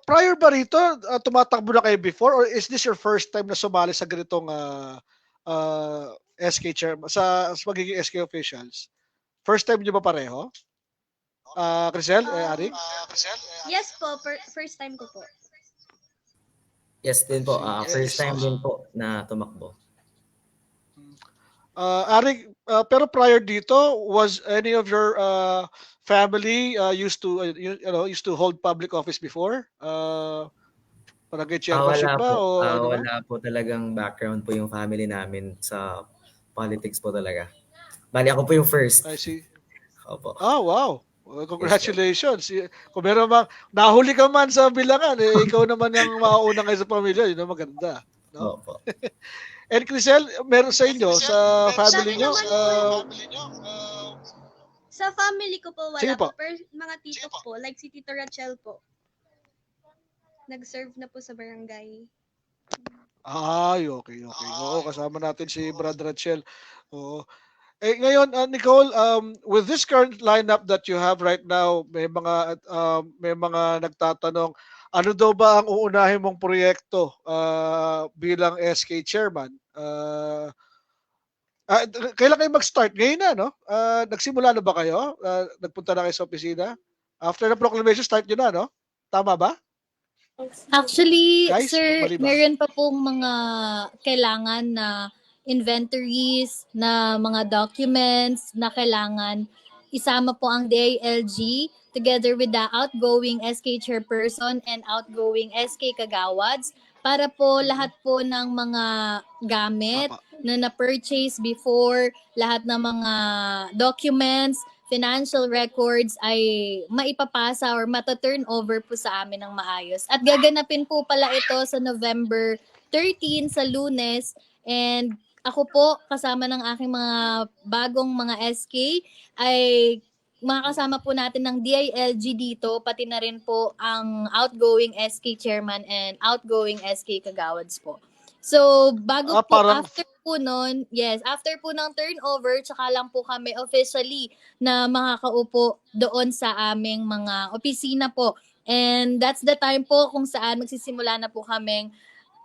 Prior ba rito, tumatakbo na kayo before or is this your first time na sumali sa ganitong SK chair, sa magiging SK officials? First time nyo ba pareho? Crisel, Arik? Yes po, first time ko po. Yes din po. First time din po na tumakbo. Arik, pero prior dito, was any of your family used to hold public office before? Barangay chairmanship Wala ba? po. O ano ba? Wala po talagang background po yung family namin sa politics po talaga. Bali, ako po yung first. I see. Opo. Wow. Well, congratulations. Kung meron mang nahuli ka man sa bilangan, ikaw naman ang mauuna kayo sa pamilya. Yun ang maganda. No? Opo. And Crisel, meron sa inyo, sa family nyo? Sa family ko po, Sige wala po. po. Pero mga tito po, like si Tito Rachel po. Nag-serve na po sa barangay. Ay, okay. Oo, kasama natin si Brad Rachel. Oo. Ngayon, Nicole, with this current lineup that you have right now, may mga nagtatanong, ano daw ba ang uunahin mong proyekto bilang SK chairman? Kailan kayo mag-start? Ngayon na, no? Nagsimula na ba kayo? Nagpunta na kayo sa opisina? After the proclamation, start nyo na, no? Tama ba? Actually, Guys, sir, mali ba? meron pa pong mga kailangan na inventories, na mga documents na kailangan isama po ang DILG together with the outgoing SK chairperson and outgoing SK kagawads para po lahat po ng mga gamit Tama. na na-purchase before, lahat ng mga documents, financial records ay maipapasa or mata-turn over po sa amin ng maayos. At gaganapin po pala ito sa November 13 sa Lunes, and ako po kasama ng aking mga bagong mga SK ay makakasama po natin ng DILG dito, pati na rin po ang outgoing SK chairman and outgoing SK kagawads po. So, bago po, Parang after po nun, yes, after po ng turnover, tsaka lang po kami officially na makakaupo doon sa aming mga opisina po. And that's the time po kung saan magsisimula na po kaming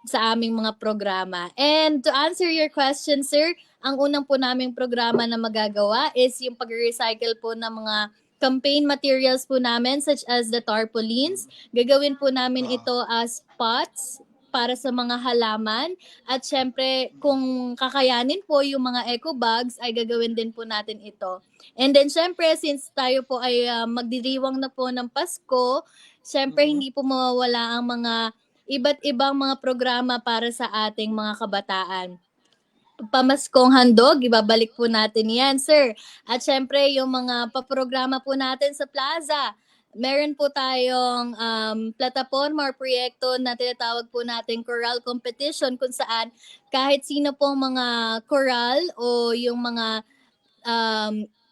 sa aming mga programa. And to answer your question, sir, ang unang po naming programa na magagawa is yung pag-recycle po ng mga campaign materials po namin such as the tarpaulins. Gagawin po namin ito as pots para sa mga halaman. At syempre, kung kakayanin po yung mga eco bags, ay gagawin din po natin ito. And then syempre, since tayo po ay magdiriwang na po ng Pasko, syempre hindi po mawawala ang mga iba't ibang mga programa para sa ating mga kabataan. Pamaskong handog, ibabalik po natin yan, sir. At syempre, yung mga paprograma po natin sa plaza. Meron po tayong plataforma or proyekto na tinatawag po natin choral competition kung saan kahit sino pong mga choral o yung mga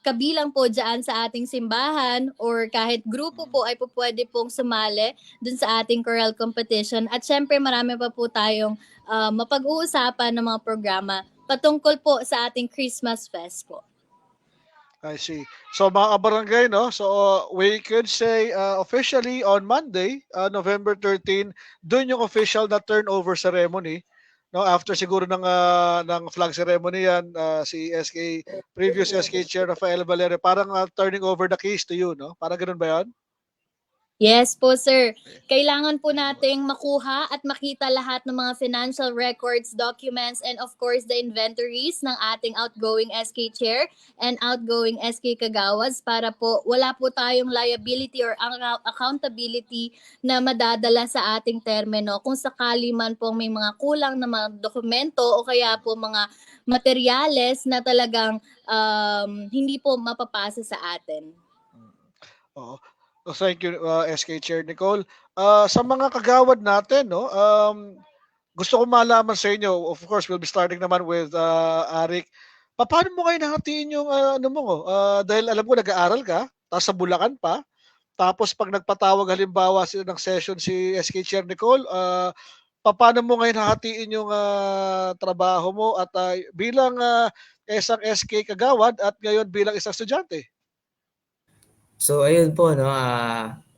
kabilang po dyan sa ating simbahan or kahit grupo po ay po pwede pong sumali dun sa ating choral competition. At syempre marami pa po tayong mapag-uusapan ng mga programa patungkol po sa ating Christmas Fest po. I see. So mga kabarangay, no? So we could say officially on Monday, November 13, doon yung official na turnover ceremony. No, after siguro ng flag ceremony yan, si previous SK Chair Rafael Valere, parang turning over the keys to you, no? Parang ganoon ba 'yan? Yes po, sir. Kailangan po nating makuha at makita lahat ng mga financial records, documents, and of course, the inventories ng ating outgoing SK Chair and outgoing SK Kagawads para po wala po tayong liability or accountability na madadala sa ating termino kung sakali man pong may mga kulang na mga dokumento o kaya po mga materyales na talagang hindi po mapapasa sa atin. Oo. Thank you, SK Chair Nicole. Sa mga kagawad natin, no, gusto ko malaman sa inyo, of course, we'll be starting naman with Arik. Paano mo kayo nahatiin yung ano mo? Dahil alam ko nag-aaral ka, tapos sa Bulacan pa, tapos pag nagpatawag halimbawa sila ng session si SK Chair Nicole, paano mo ngayon hahatiin yung trabaho mo at bilang isang SK kagawad at ngayon bilang isang estudyante? So ayun po no,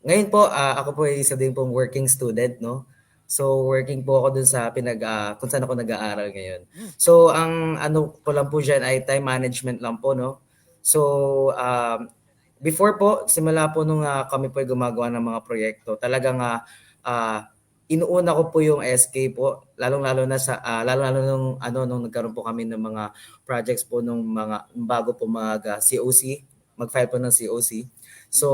ngayon po ako po ay isa din pong working student no. So working po ako dun sa kung saan ako nag-aaral ngayon. So ang ano ko lang po diyan ay time management lang po no. So before po simula po nung kami po ay gumagawa ng mga proyekto, talagang inuuna ko po yung SK po, lalong-lalo na sa lalo-lalo nung nagkaroon po kami ng mga projects po nung mga bago po COC, mag-file po ng COC. So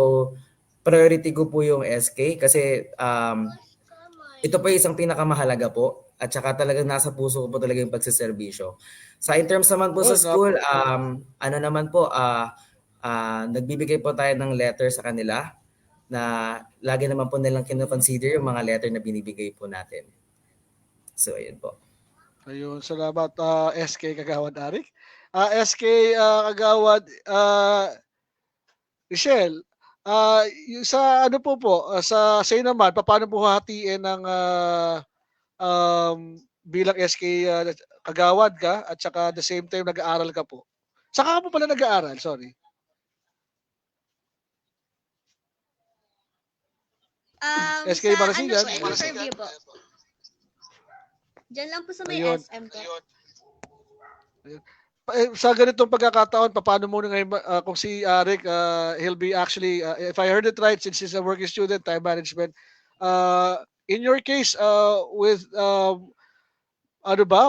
priority ko po yung SK kasi ito po yung isang pinakamahalaga po at saka talagang nasa puso ko po talaga yung pagsiservisyo. Sa in terms naman po sa school, ano naman po, nagbibigay po tayo ng letter sa kanila na lagi naman po nilang kino-consider yung mga letter na binibigay po natin. So, ayun po. Ayun, salamat SK Kagawad Arik. SK Kagawad Michelle, yung sa ano po sa say naman, paano po hahatiin ng bilang SK Kagawad ka at saka the same time nag-aaral ka po? Saka ka po pala nag-aaral, sorry. SK Marasigan. Interview po. Diyan lang po sa may Ayun. SM po. Sa ganitong pagkakataon, paano muna ngayon kung si Arik, he'll be actually, if I heard it right, since he's a working student, time management, in your case, with, ano ba,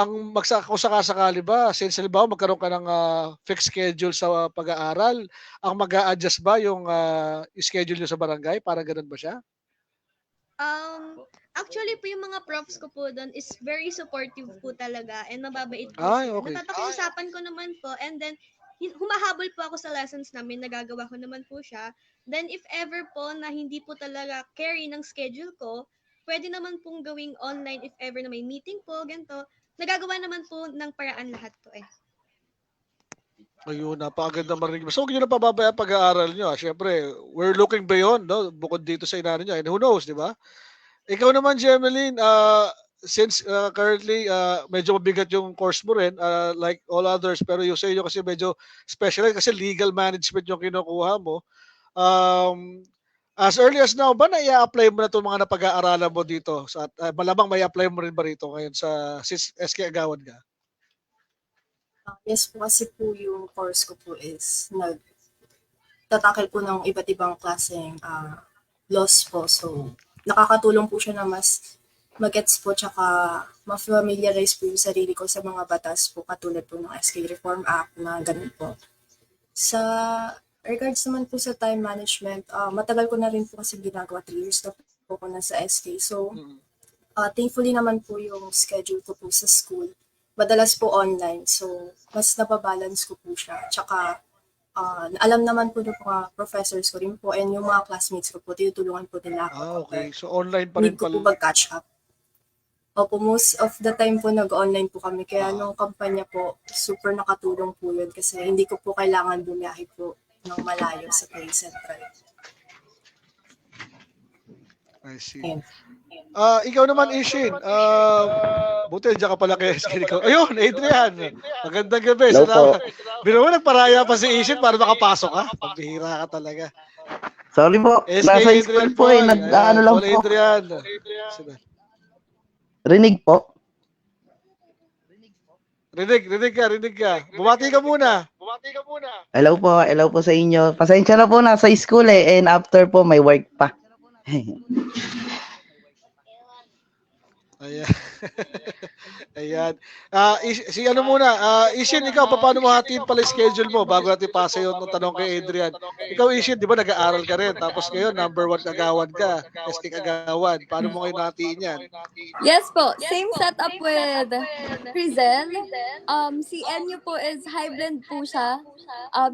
ang kung sakasakali ba, since halimbawa magkaroon ka ng fixed schedule sa pag-aaral, ang mag-a-adjust ba yung schedule nyo sa barangay? Parang ganun ba siya? Actually po yung mga profs ko po doon is very supportive po talaga and mababait po. Ay, okay. Natapakiusapan ko naman po and then humahabol po ako sa lessons namin, nagagawa ko naman po siya. Then if ever po na hindi po talaga carry ng schedule ko, pwede naman pong gawing online if ever na may meeting po, ganito. Nagagawa naman po ng paraan lahat po eh. Ayun, napakaganda marinig. So, huwag nyo na pababaya pag-aaral nyo. Siyempre, we're looking beyond, no? Bukod dito sa inano nyo. And who knows, di ba? Ikaw naman, Jemeline, since currently medyo mabigat yung course mo rin, like all others, pero yung sa inyo kasi medyo special kasi legal management yung kinukuha mo. As early as now, ba na-i-apply mo na itong mga napag-aaralan mo dito? Malamang may apply mo rin ba rito ngayon sa SK Agawad ka? Yes po, kasi po yung course ko po is nagtatakil po ng iba't ibang klaseng laws po. So, nakakatulong po siya na mas mag-gets po tsaka ma-familiarize po yung sarili ko sa mga batas po katulad po ng SK Reform Act na ganun po. Sa regards naman po sa time management, matagal ko na rin po kasi ginagawa, 3 years na po ko na sa SK. So, thankfully naman po yung schedule ko po sa school. Madalas po online, so mas nababalance ko po siya. Tsaka, alam naman po ng mga professors ko rin po and yung mga classmates ko po, tinutulungan po nila ako. Okay. So, online pa rin Need ko po pala. mag-catch up. Opo, most of the time po nag-online po kami. Kaya nung kampanya po, super nakatulong po yun kasi hindi ko po kailangan bumiyahe po ng malayo sa Play Central. I see. Ayun. Ikaw naman, Ishin. Buti, nandiyan ka pala kay SK ko. Ayun, Adrian. Magandang gabi. Hello po. Biro mo, nagparaya pa si Ishin para makapasok ka. Pambihira ka talaga. Sorry po, SK nasa Adrian school po eh, nag-ano lang Paul po. Adrian. Rinig po. Rinig ka. Bumati ka muna. Hello po sa inyo. Pasensya na po, nasa school eh, and after po may work pa. Ayan. Ayan. Si ano muna, Ishin, ikaw, paano mo hatiin pala yung schedule mo bago natin pasa yung tanong kay Adrian? Ikaw, Ishin, di ba nag-aaral ka rin? Tapos ngayon, number 1 kagawad ka, SK kagawad. Paano mo kayo nahatiin yan? Yes po, same setup with Crizel. Si NU po is hybrid po siya.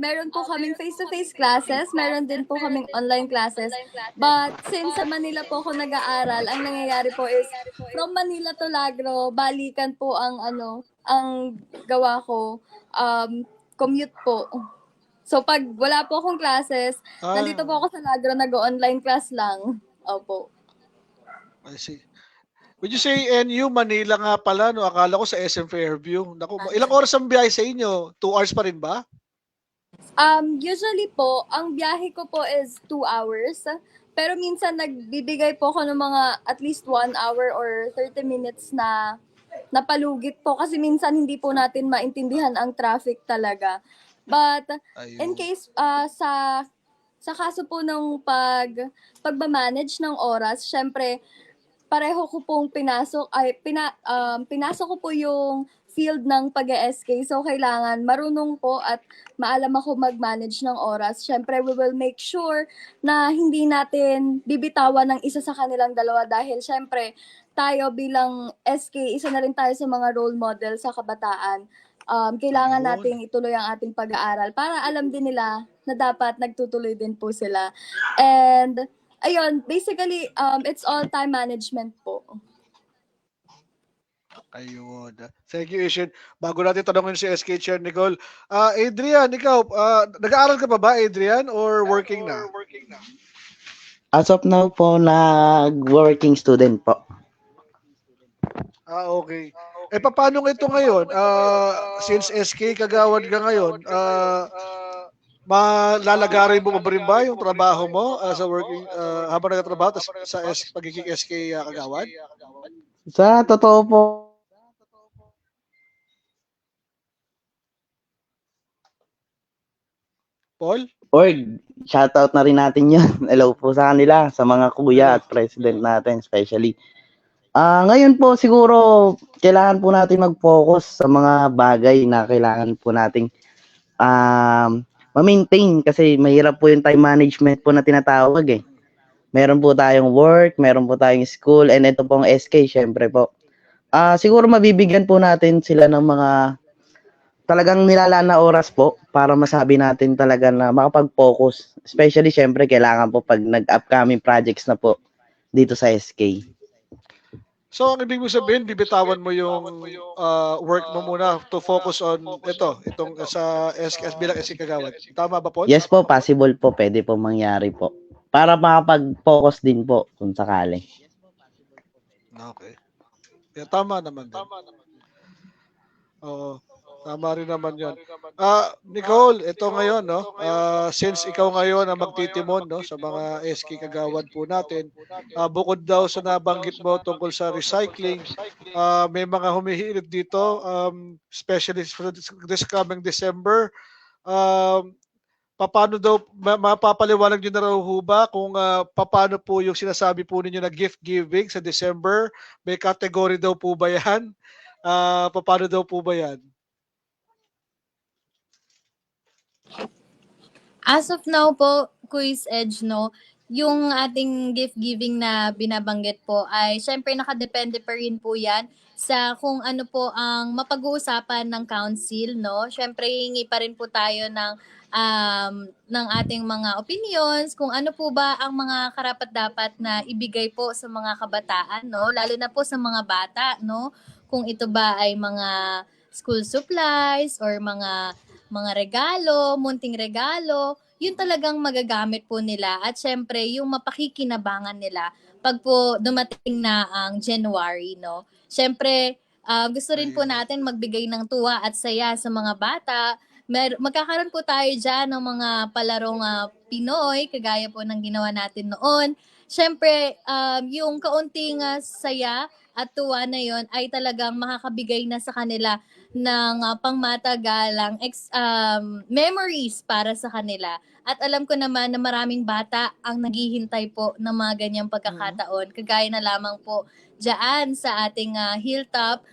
Meron po kaming face-to-face classes, meron din po kaming online classes. But since sa Manila po ako nag-aaral, ang nangyayari po is from Manila to Lagro, balikan po ang gawa ko, commute po. So pag wala po akong classes, nandito po ako sa Lagro, nag-online class lang. Opo. I see. Would you say NU Manila nga pala, no? Akala ko sa SM Fairview. Naku, ilang oras ang biyahe sa inyo? 2 hours pa rin ba? Usually po, ang biyahe ko po is 2 hours. Pero minsan nagbibigay po ako ng mga at least 1 hour or 30 minutes na napalugit po kasi minsan hindi po natin maintindihan ang traffic talaga. But in case sa kaso po ng pagmamanage ng oras, syempre pareho ko pong pinasok ko po yung field ng pag-SK. So, kailangan marunong po at maalam ako mag-manage ng oras. Siyempre, we will make sure na hindi natin bibitawan ng isa sa kanilang dalawa dahil siyempre, tayo bilang SK, isa na rin tayo sa mga role model sa kabataan. Kailangan nating ituloy ang ating pag-aaral para alam din nila na dapat nagtutuloy din po sila. And ayun, basically, it's all time management po. Ayun. Thank you, Ishin. Bago natin tanongin si SK Chair Nicole. Adrian, ikaw, nag-aaral ka pa ba, Adrian, or working na? As of now po, nag-working student po. Okay. Paano ito ngayon? Since SK kagawad ka ngayon, malalagarin mo ba rin ba yung trabaho mo sa working habang nagtatrabaho sa pagiging SK kagawad? Sa totoo po, Paul? org, shoutout na rin natin yun. Hello po sa kanila, sa mga kuya at president natin especially. Ngayon po siguro kailangan po natin mag-focus sa mga bagay na kailangan po nating ma-maintain kasi mahirap po yung time management po na tinatawag eh. Meron po tayong work, meron po tayong school, and ito pong SK syempre po. Siguro mabibigyan po natin sila ng mga talagang nilalaan na oras po para masabi natin talaga na makapag-focus. Especially syempre kailangan po pag nag-upcoming projects na po dito sa SK. So, ang ibig mo sabihin, bibitawan mo yung work mo muna to focus on itong sa SK bilang SK kagawad. Tama ba, Paul? Yes po, possible po. Pwede po mangyari po. Para makapag-focus din po kung sakali. Okay. Yeah, tama naman din. Oo. Tama rin naman yun. Nicole, ito ngayon, no? Since ikaw ngayon ang magtitimon, no, sa mga SK kagawad po natin, bukod daw sa nabanggit mo tungkol sa recycling, may mga humihirit dito, especially for this coming December. Paano daw, mapapaliwanag nyo na raw ho ba kung paano po yung sinasabi po ninyo na gift giving sa December? May category daw po ba yan? Paano daw po ba yan? As of now po, Quiz Edge, no, yung ating gift giving na binabanggit po ay syempre nakadepende pa rin po yan sa kung ano po ang mapag-uusapan ng council, no. Syempre hingi pa rin po tayo ng ating mga opinions kung ano po ba ang mga karapat-dapat na ibigay po sa mga kabataan, no, lalo na po sa mga bata, no, kung ito ba ay mga school supplies or mga regalo, munting regalo, yun talagang magagamit po nila at syempre yung mapakikinabangan nila pag po dumating na ang January, no. Syempre, gusto rin po natin magbigay ng tuwa at saya sa mga bata. Magkakaroon po tayo dyan ng mga palarong Pinoy, kagaya po ng ginawa natin noon. Syempre, yung kaunting saya at tuwa na yon ay talagang makakabigay na sa kanila ng pangmatagalang memories para sa kanila. At alam ko naman na maraming bata ang naghihintay po ng mga ganyang pagkakataon. Kagaya na lamang po dyan sa ating hilltop,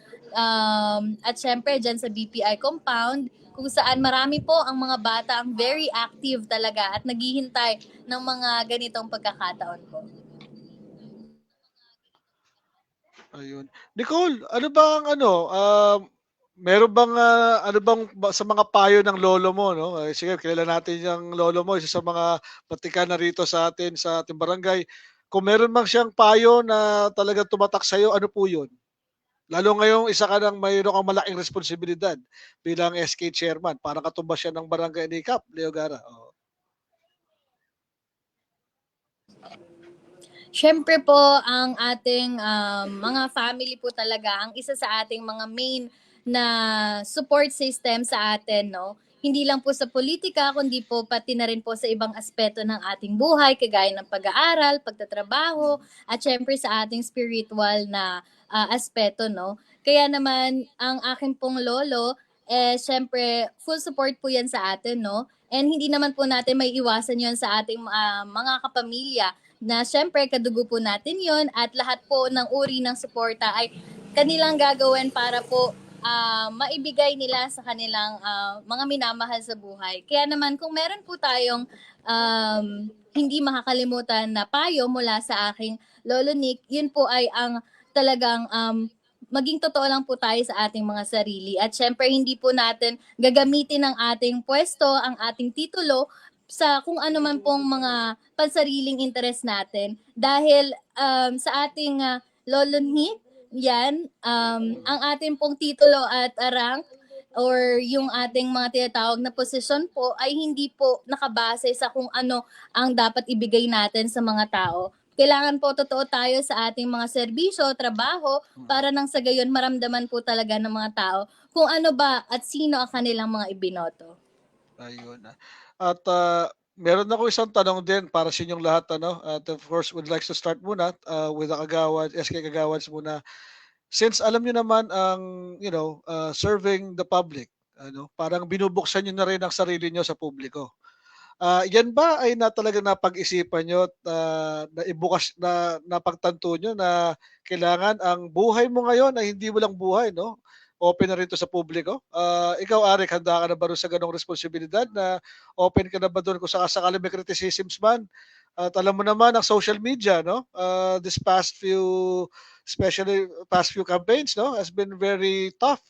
at syempre dyan sa BPI compound, kung saan marami po ang mga bata ang very active talaga at naghihintay ng mga ganitong pagkakataon po. Ayun. Nicole, ano bang meron bang sa mga payo ng lolo mo, no? Sige, kilala natin yung lolo mo, isa sa mga batikan na rito sa ating barangay. Kung meron mang siyang payo na talagang tumatak sa'yo, ano po yun? Lalo ngayong isa ka ng mayroon kang malaking responsibilidad bilang SK chairman. Parang katumbas siya ng barangay ni Cap, Leo Gara. Oh. Siyempre po, ang ating mga family po talaga, ang isa sa ating mga main na support system sa atin, no? Hindi lang po sa politika, kundi po pati na rin po sa ibang aspeto ng ating buhay, kagaya ng pag-aaral, pagtatrabaho, at siyempre sa ating spiritual na aspeto, no? Kaya naman, ang aking pong lolo, siyempre, full support po yan sa atin, no? And hindi naman po natin may iwasan yon sa ating mga kapamilya na syempre kadugo po natin yon at lahat po ng uri ng suporta ay kanilang gagawin para po maibigay nila sa kanilang mga minamahal sa buhay. Kaya naman kung meron po tayong hindi makakalimutan na payo mula sa aking Lolo Nick, yun po ay ang talagang maging totoo lang po tayo sa ating mga sarili. At syempre hindi po natin gagamitin ang ating pwesto, ang ating titulo sa kung ano man pong mga pansariling interes natin. Dahil sa ating Lolo Nick, yan, ang ating pong titulo at rank or yung ating mga tinatawag na posisyon po ay hindi po nakabase sa kung ano ang dapat ibigay natin sa mga tao. Kailangan po totoo tayo sa ating mga serbisyo, trabaho, para nang sa gayon maramdaman po talaga ng mga tao kung ano ba at sino ang kanilang mga ibinoto. Ayun. At meron ako isang tanong din para sa inyong lahat. At of course, would like to start muna with the Kagawad, SK Kagawads muna. Since alam niyo naman ang, serving the public, parang binubuksan niyo na rin ang sarili niyo sa publiko. Yan ba ay talagang napag-isipan niyo at napagtanto niyo na kailangan ang buhay mo ngayon ay hindi mo lang buhay, no? Open na rin to sa publiko. Ikaw, Arik, handa ka na ba rin sa ganong responsibilidad na open ka na ba doon kung sakasakali may criticisms man? At alam mo naman ang social media, no? Especially past few campaigns, no, has been very tough.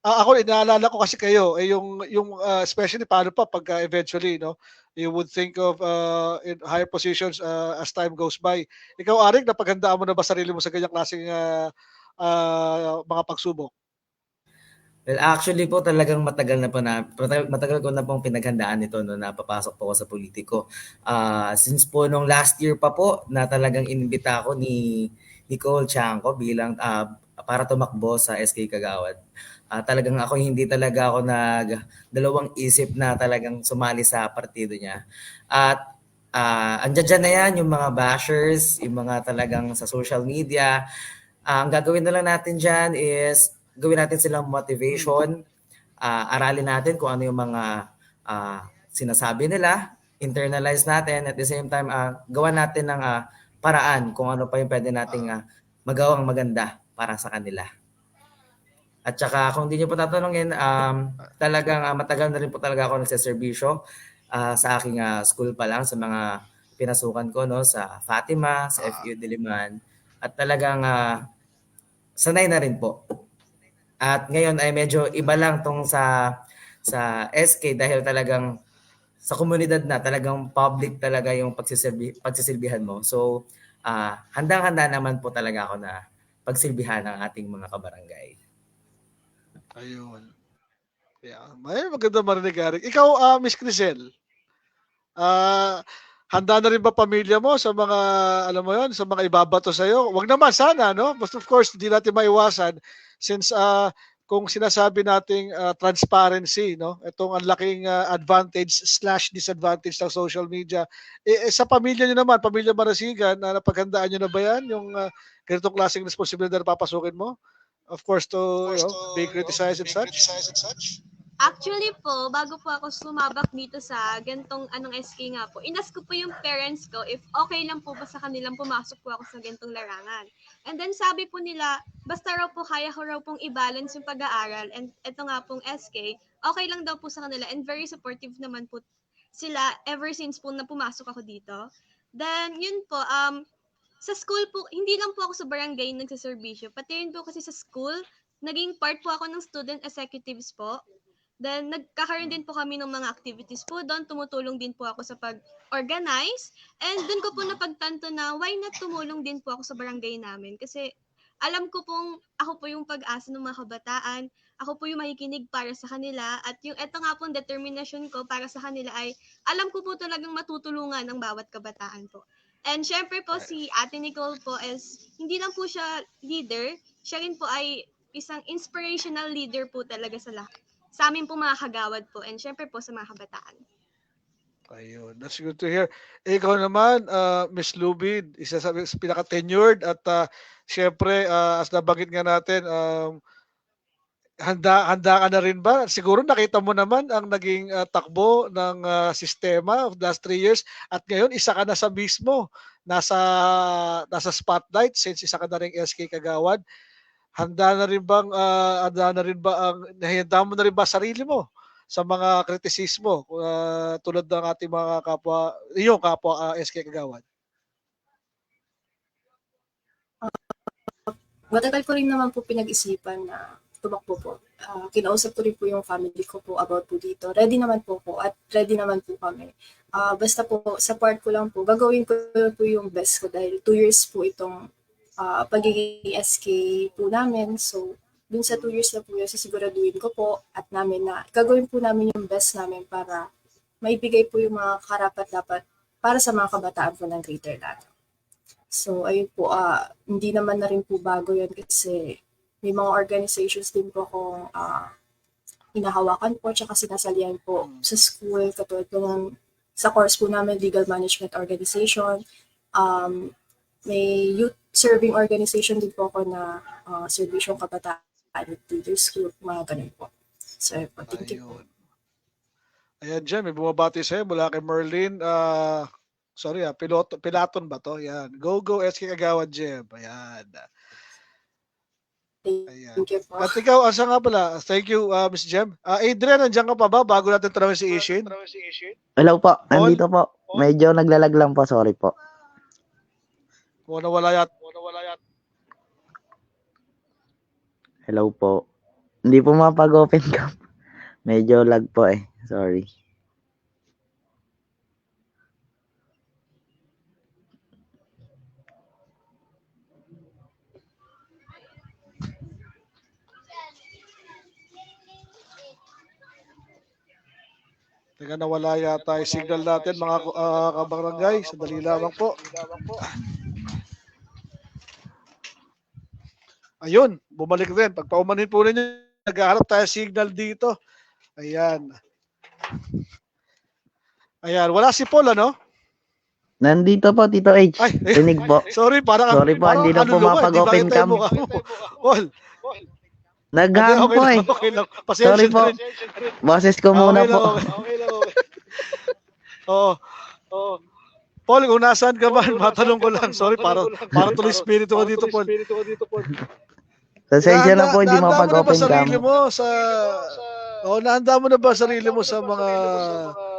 Ako, inaalala ko kasi kayo, yung especially paano pa pag eventually, no, you would think of in higher positions as time goes by. Ikaw, Arik, napaghandaan mo na ba sarili mo sa ganyang klaseng mga pagsubok? Well, actually po talagang matagal ko na pong pinaghandaan ito no napapasok po ako sa politiko. Since po nung last year pa po na talagang inimbita ako ni Nicole Chanco bilang para tumakbo sa SK Kagawad. Talagang ako hindi talaga ako dalawang isip na talagang sumali sa partido niya. At andyan na yan yung mga bashers, yung mga talagang sa social media. Ang gagawin na lang natin dyan is gawin natin silang motivation, aralin natin kung ano yung mga sinasabi nila, internalize natin, at the same time, gawa natin ng paraan kung ano pa yung pwede nating magawang maganda para sa kanila. At saka kung hindi nyo po tatanungin, talagang matagal na rin po talaga ako nagsaservisyo sa aking school pa lang, sa mga pinasukan ko no, sa Fatima, sa FU Diliman, at talagang sanay na rin po. At ngayon ay medyo iba lang tong sa SK dahil talagang sa komunidad na talagang public talaga yung pagsisilbihan mo. So handang-handa naman po talaga ako na pagsilbihan ng ating mga kabarangay. Ayun. Yeah. May maganda marinig, Arik. Ikaw, Miss Crisel, handa na rin ba pamilya mo sa mga, alam mo yon, sa mga ibabato sa'yo? Wag naman sana, no? But of course, hindi natin maiwasan since kung sinasabi nating transparency, no? Itong ang laking advantage/disadvantage ng social media. Sa pamilya niyo naman, pamilya Marasigan, napaghandaan niyo na ba yan? Yung ganitong klaseng responsibilidad na papasukin mo? Of course, to be criticized and such? Actually po, bago po ako sumabak dito sa gantong SK nga po, inas ko po yung parents ko if okay lang po ba sa kanilang pumasok po ako sa gantong larangan. And then sabi po nila, basta raw po kaya ko raw pong i-balance yung pag-aaral and ito nga pong SK, okay lang daw po sa kanila and very supportive naman po sila ever since po na pumasok ako dito. Then yun po, sa school po, hindi lang po ako sa barangay nagsaservisyo, pati rin po kasi sa school, naging part po ako ng student executives po. Then, nagkakaroon din po kami ng mga activities po doon. Tumutulong din po ako sa pag-organize. And doon ko po napagtanto na why not tumulong din po ako sa barangay namin. Kasi alam ko pong ako po yung pag-asa ng mga kabataan. Ako po yung makikinig para sa kanila. At yung eto nga pong determination ko para sa kanila ay alam ko po talagang matutulungan ng bawat kabataan po. And syempre po si Ate Nicole po is hindi lang po siya leader. Siya rin po ay isang inspirational leader po talaga sa amin po mga kagawad po and syempre po sa mga kabataan. Ayun, that's good to hear. Ikaw naman, Miss Lubid, isa sa pinaka-tenured at syempre, as nabanggit nga natin, handa ka na rin ba? Siguro nakita mo naman ang naging takbo ng sistema of the last 3 years at ngayon isa ka na sa mismo, nasa spotlight since isa ka na rin SK Kagawad. Handa na rin ba nahihanda mo na rin ba sarili mo sa mga kritisismo tulad ng ating mga iyong kapwa SK Kagawad? Matagal ko rin naman po pinag-isipan na tumakbo po. Kinausap ko rin po yung family ko po about po dito. Ready naman po po at ready naman po kami. Basta po sa part ko lang po, gagawin ko po yung best ko dahil 2 years po itong pagiging SK po namin. So, dun sa 2 years na po yun, sisiguraduhin ko po at namin na gagawin po namin yung best namin para maibigay po yung mga karapat-dapat para sa mga kabataan po ng Greater Lagro. So, ayun po, hindi naman na rin po bago yun kasi may mga organizations din po akong hinahawakan po tsaka sinasalihan po sa school, katulad po ng sa course po namin, Legal Management Organization, may youth serving organization din po ako na serbisyong kabataan at leaders group, mga ganun po. So, po, thank you po. Ayan dyan, may bumabati sa'yo mula kay Merlin. Sorry Pilaton ba to? Yan. Go SK Kagawad Jem. Ayan. Thank you po. At ikaw, asa nga pala? Thank you, Miss Jem. Adrian, nandiyan ka pa ba bago natin tanawin si Ishin? Hello po, nandito po. Medyo naglalag lang po, sorry po. Muna wala yat. Hello po. Hindi po mapag-open cam. Medyo lag po eh. Sorry. Teka, nawala yata yung signal natin mga kabarangay. Sandali lamang po. Ayun, bumalik din. Pagpaumanin po ninyo, nag-aarap tayo signal dito. Ayan. Ayan, wala si Paul, ano? Nandito po, Tito H. Ay, Rinig po. Sorry, parang Sorry po, hindi na po mapag-open cam. Paul. Naghang po eh. Okay lang. Pasensya Sorry po. na rin. Boses ko muna po. Okay lang. Oo. Paul, kung nasaan ka man, matanong ko lang. Sorry, para tuloy spirito ko dito, Paul. Pasensya na po, hindi mapag-open cam. Nahanda mo na ba sarili mo sa mga...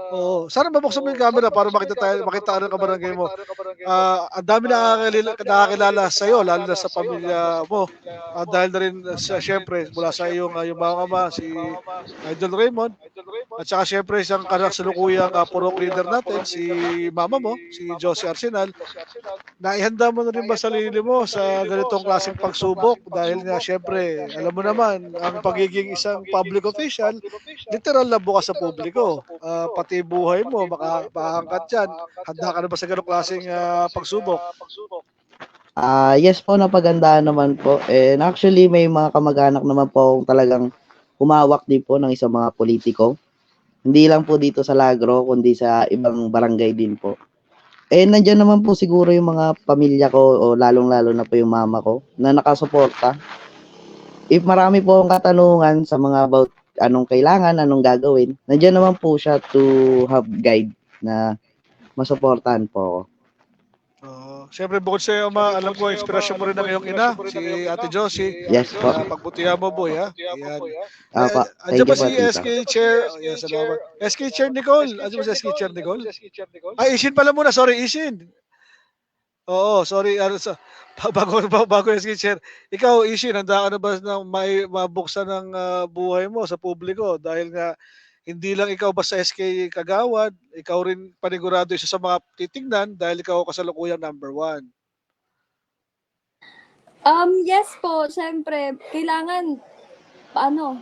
Oo. Sana mabuksan mo yung camera para makita ang kabarangay mo. Ang dami nakakilala sa iyo, lalo na sa pamilya mo. Dahil na rin, syempre, mula sa iyong mga ama, si Idol Raymond. At saka syempre, isang kasalukuyang purok leader natin, si mama mo, si Josie Arsenal. Naihanda mo na rin ba sarili mo sa ganitong klaseng pagsubok? Dahil nga, syempre, alam mo naman, ang pagiging isang public official, literal na bukas sa publiko. Pati buhay mo, makaangkat yan. Handa ka na ba sa ganong klaseng pagsubok? Yes po, napagandaan naman po. And actually, may mga kamag-anak naman po talagang humawak din po ng isang mga politiko. Hindi lang po dito sa Lagro, kundi sa ibang barangay din po. Nandiyan naman po siguro yung mga pamilya ko, o lalong-lalo na po yung mama ko, na nakasuporta. If marami po ang katanungan sa mga about anong kailangan, anong gagawin. Nandiyan naman po siya to have guide na masuportahan po ako. Siyempre bukod sa iyo, alam ko, inspirasyon mo rin ang iyong ina, si Ate Josie. Yes po. Kaya pagbutihan mo, boy, ha? Ayan. Apa, Andiyan thank ba you po, si tita. SK Chair? Yes, salamat. SK Chair Nicole. Andiyan ba si SK Chair Nicole? Ay, Isin pala muna. Sorry, Isin. Oo, sorry. Bago SK Chair. Ikaw, Isin, handa ka na ba na mabuksan ng buhay mo sa publiko? Dahil nga, hindi lang ikaw basta SK Kagawad, ikaw rin panigurado isa sa mga titingnan dahil ikaw kasalukuyang number 1. Yes po, syempre, kailangan,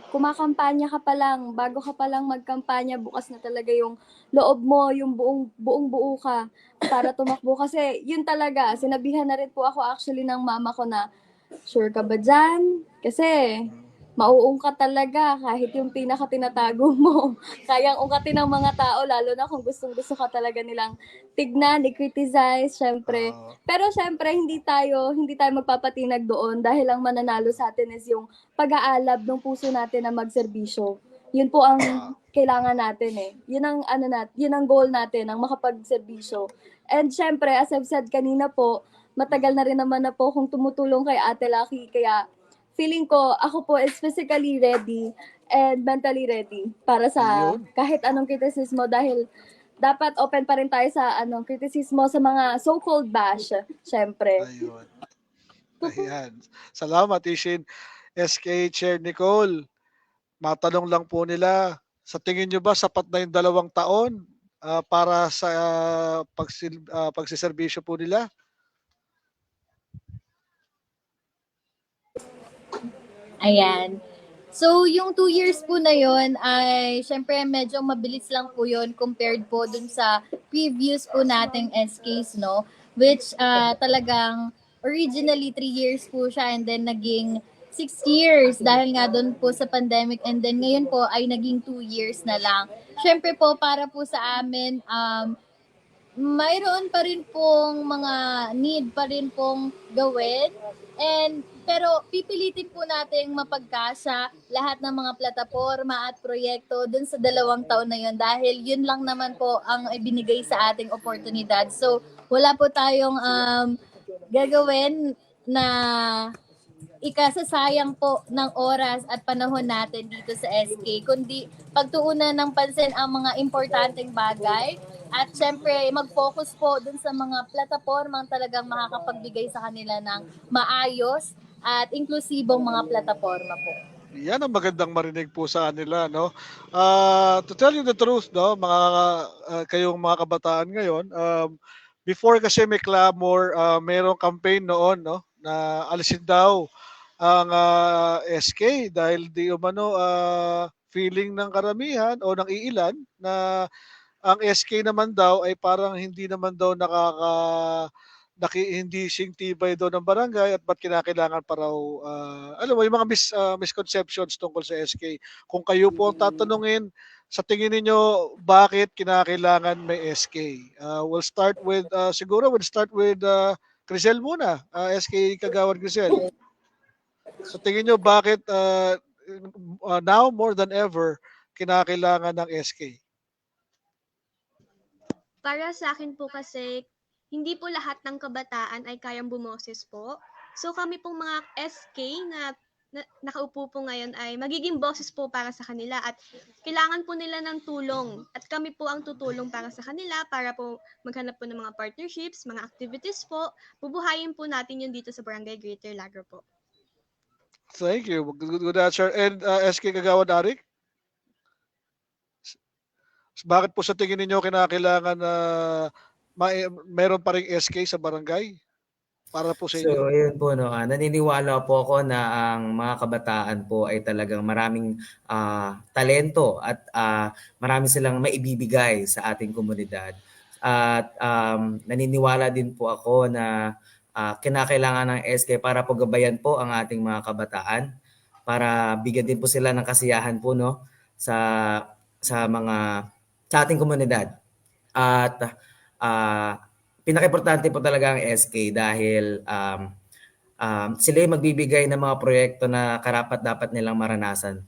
kumakampanya ka pa lang, bago ka pa lang magkampanya, bukas na talaga yung loob mo, yung buong buo ka para tumakbo. Kasi yun talaga, sinabihan na rin po ako actually ng mama ko na, sure ka ba dyan? Kasi mauungkat talaga kahit yung pinaka-tinatago mo. Kayang ungkatin ng mga tao, lalo na kung gustong-gusto ka talaga nilang tignan, i-criticize, syempre. Pero syempre, hindi tayo magpapatinag doon dahil ang mananalo sa atin is yung pag-aalab ng puso natin na magserbisyo. Yun po ang kailangan natin eh. Yun ang goal natin, ang makapagserbisyo. And syempre, as I've said kanina po, matagal na rin naman na po kung tumutulong kay Ate Lucky, kaya feeling ko, ako po is physically ready and mentally ready para sa kahit anong kritisismo dahil dapat open pa rin tayo sa kritisismo sa mga so-called bash, syempre. Ayun. Ayan. Salamat, Ishin. SK Chair Nicole, matanong lang po nila, sa tingin nyo ba sapat na yung 2 taon para sa pagsiservisyo po nila? Ayan. So, yung 2 years po na yon ay syempre medyo mabilis lang po yon compared po dun sa previous po nating SKs, no? Which talagang originally 3 years po siya and then naging 6 years dahil nga dun po sa pandemic and then ngayon po ay naging 2 years na lang. Syempre po para po sa amin, mayroon pa rin pong mga need pa rin pong gawin. Pero pipilitin po nating mapagkasa lahat ng mga plataforma at proyekto dun sa 2 taon na yun dahil yun lang naman po ang ibinigay sa ating oportunidad. So, wala po tayong gagawin na ikasasayang po ng oras at panahon natin dito sa SK, kundi pagtuunan ng pansin ang mga importanteng bagay at syempre mag-focus po dun sa mga platapormang talagang makakapagbigay sa kanila ng maayos at inklusibong mga plataforma po. Yan ang magandang marinig po sa kanila, no? To tell you the truth, no, kayong mga kabataan ngayon, before kasi may clamor, merong campaign noon, no, na alisin daw ang SK dahil di umano feeling ng karamihan o ng iilan na ang SK naman daw ay parang hindi naman daw hindi singtibay daw ng barangay at ba't kinakailangan pa raw alam mo yung mga misconceptions tungkol sa SK. Kung kayo po ang tatanungin, sa tingin niyo bakit kinakailangan may SK? We'll start with Crisel muna. SK Kagawad Crisel. Sa tingin niyo bakit now more than ever kinakailangan ng SK? Para sa akin po kasi, hindi po lahat ng kabataan ay kayang bumoses po. So kami pong mga SK na nakaupo po ngayon ay magiging boses po para sa kanila at kailangan po nila ng tulong at kami po ang tutulong para sa kanila para po maghanap po ng mga partnerships, mga activities po. Bubuhayin po natin yun dito sa Barangay Greater Lagro po. Thank you. Good answer. And SK Kagawad Arik? Bakit po sa tingin ninyo kinakailangan na meron pa ring SK sa barangay? Para po sa inyo. So, yun po, no, naniniwala po ako na ang mga kabataan po ay talagang maraming talento at marami silang maibibigay sa ating komunidad. At naniniwala din po ako na kinakailangan ng SK para po gabayan po ang ating mga kabataan para bigyan din po sila ng kasiyahan po, no, sa ating komunidad. At pinaka-importante po talaga ang SK dahil sila yung magbibigay ng mga proyekto na karapat-dapat nilang maranasan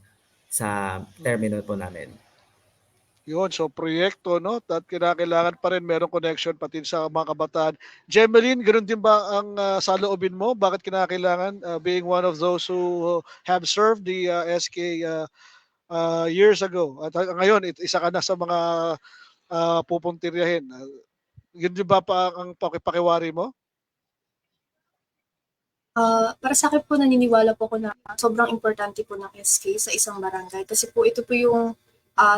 sa terminal po namin. Yun, so proyekto, no? At kinakailangan pa rin merong connection pati sa mga kabataan. Jemeline, ganoon din ba ang saloobin mo? Bakit kinakailangan being one of those who have served the SK years ago? At ngayon, isa ka na sa mga pupuntiryahin. Yun din ba pa ang pakiwari mo? Para sa akin po, naniniwala po ako na sobrang importante po ng SK sa isang barangay. Kasi po ito po yung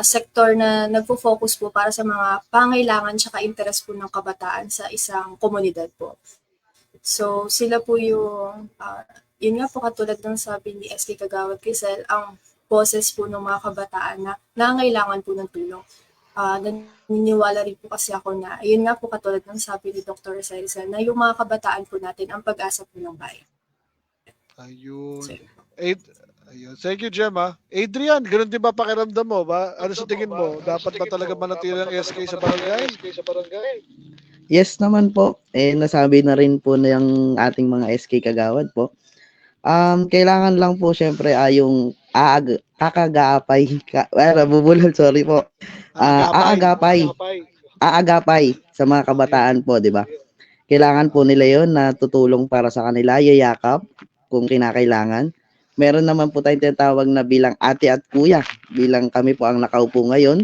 sektor na nagpo-focus po para sa mga pangailangan tsaka interest po ng kabataan sa isang komunidad po. So sila po yung, yun nga po katulad ng sabi ni SK Kagawad Crisel, ang boses po ng mga kabataan na nangailangan po ng tulong. Naniniwala rin po kasi ako na, yun nga po katulad ng sabi ni Dr. Rizal, na yung mga kabataan po natin ang pag-asa po ng bayan. Ayun. Ayun. Thank you, Gemma. Adrian, ganoon din ba pakiramdam mo? Ano sa tingin mo? Dapat ba talaga manatili ang SK sa barangay? Yes naman po. Nasabi na rin po ng ating mga SK Kagawad po. Kailangan lang po syempre yung nabubulol, sorry po. Aagapay sa mga kabataan po, di ba? Kailangan po nila yon na tutulong para sa kanila, yayakap kung kinakailangan. Meron naman po tayong tinatawag na bilang ate at kuya, bilang kami po ang nakaupo ngayon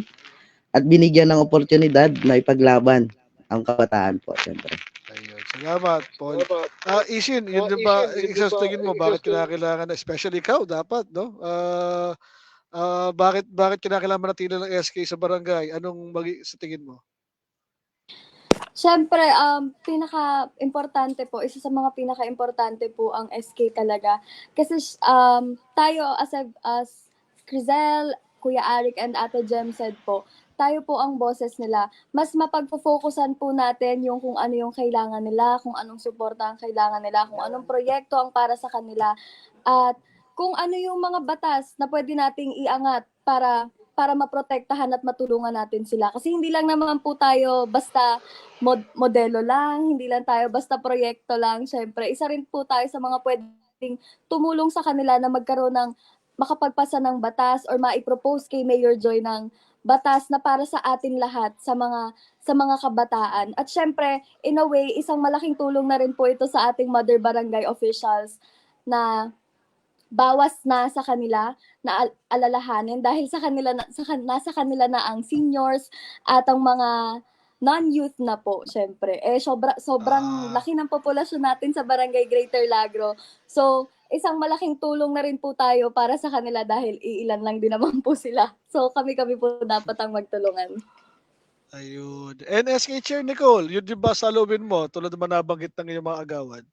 at binigyan ng oportunidad na ipaglaban ang kabataan po, syempre. Ayun. Salamat, Paul. Isin, yun din ba, isa sa tingin mo, bakit kinakailangan, especially ikaw, dapat, no? Bakit kinakailangan manatili ng SK sa barangay? Sa tingin mo? Siyempre, pinaka-importante po, isa sa mga pinaka-importante po ang SK talaga. Kasi tayo as Crisel, Kuya Arik, and Ate Jem said po, tayo po ang boses nila. Mas mapagpo-focusan po natin yung kung ano yung kailangan nila, kung anong suporta ang kailangan nila, kung anong proyekto ang para sa kanila, at kung ano yung mga batas na pwede nating iangat para maprotektahan at matulungan natin sila. Kasi hindi lang naman po tayo basta modelo lang, hindi lang tayo basta proyekto lang. Siyempre, isa rin po tayo sa mga pwedeng tumulong sa kanila na magkaroon ng makapagpasa ng batas or maipropose kay Mayor Joy ng batas na para sa atin lahat, sa mga kabataan. At syempre, in a way, isang malaking tulong na rin po ito sa ating mother barangay officials na bawas na sa kanila na alalahanin dahil nasa kanila na ang seniors at ang mga non-youth na po, syempre. Sobrang laki ng populasyon natin sa Barangay Greater Lagro. So, isang malaking tulong na rin po tayo para sa kanila dahil iilan lang din naman po sila. So, kami po dapat ang magtulungan. Ayun. And SK Chair Nicole, yun din ba salubin mo? Tulad naman nabanggit ng iyong mga agawan.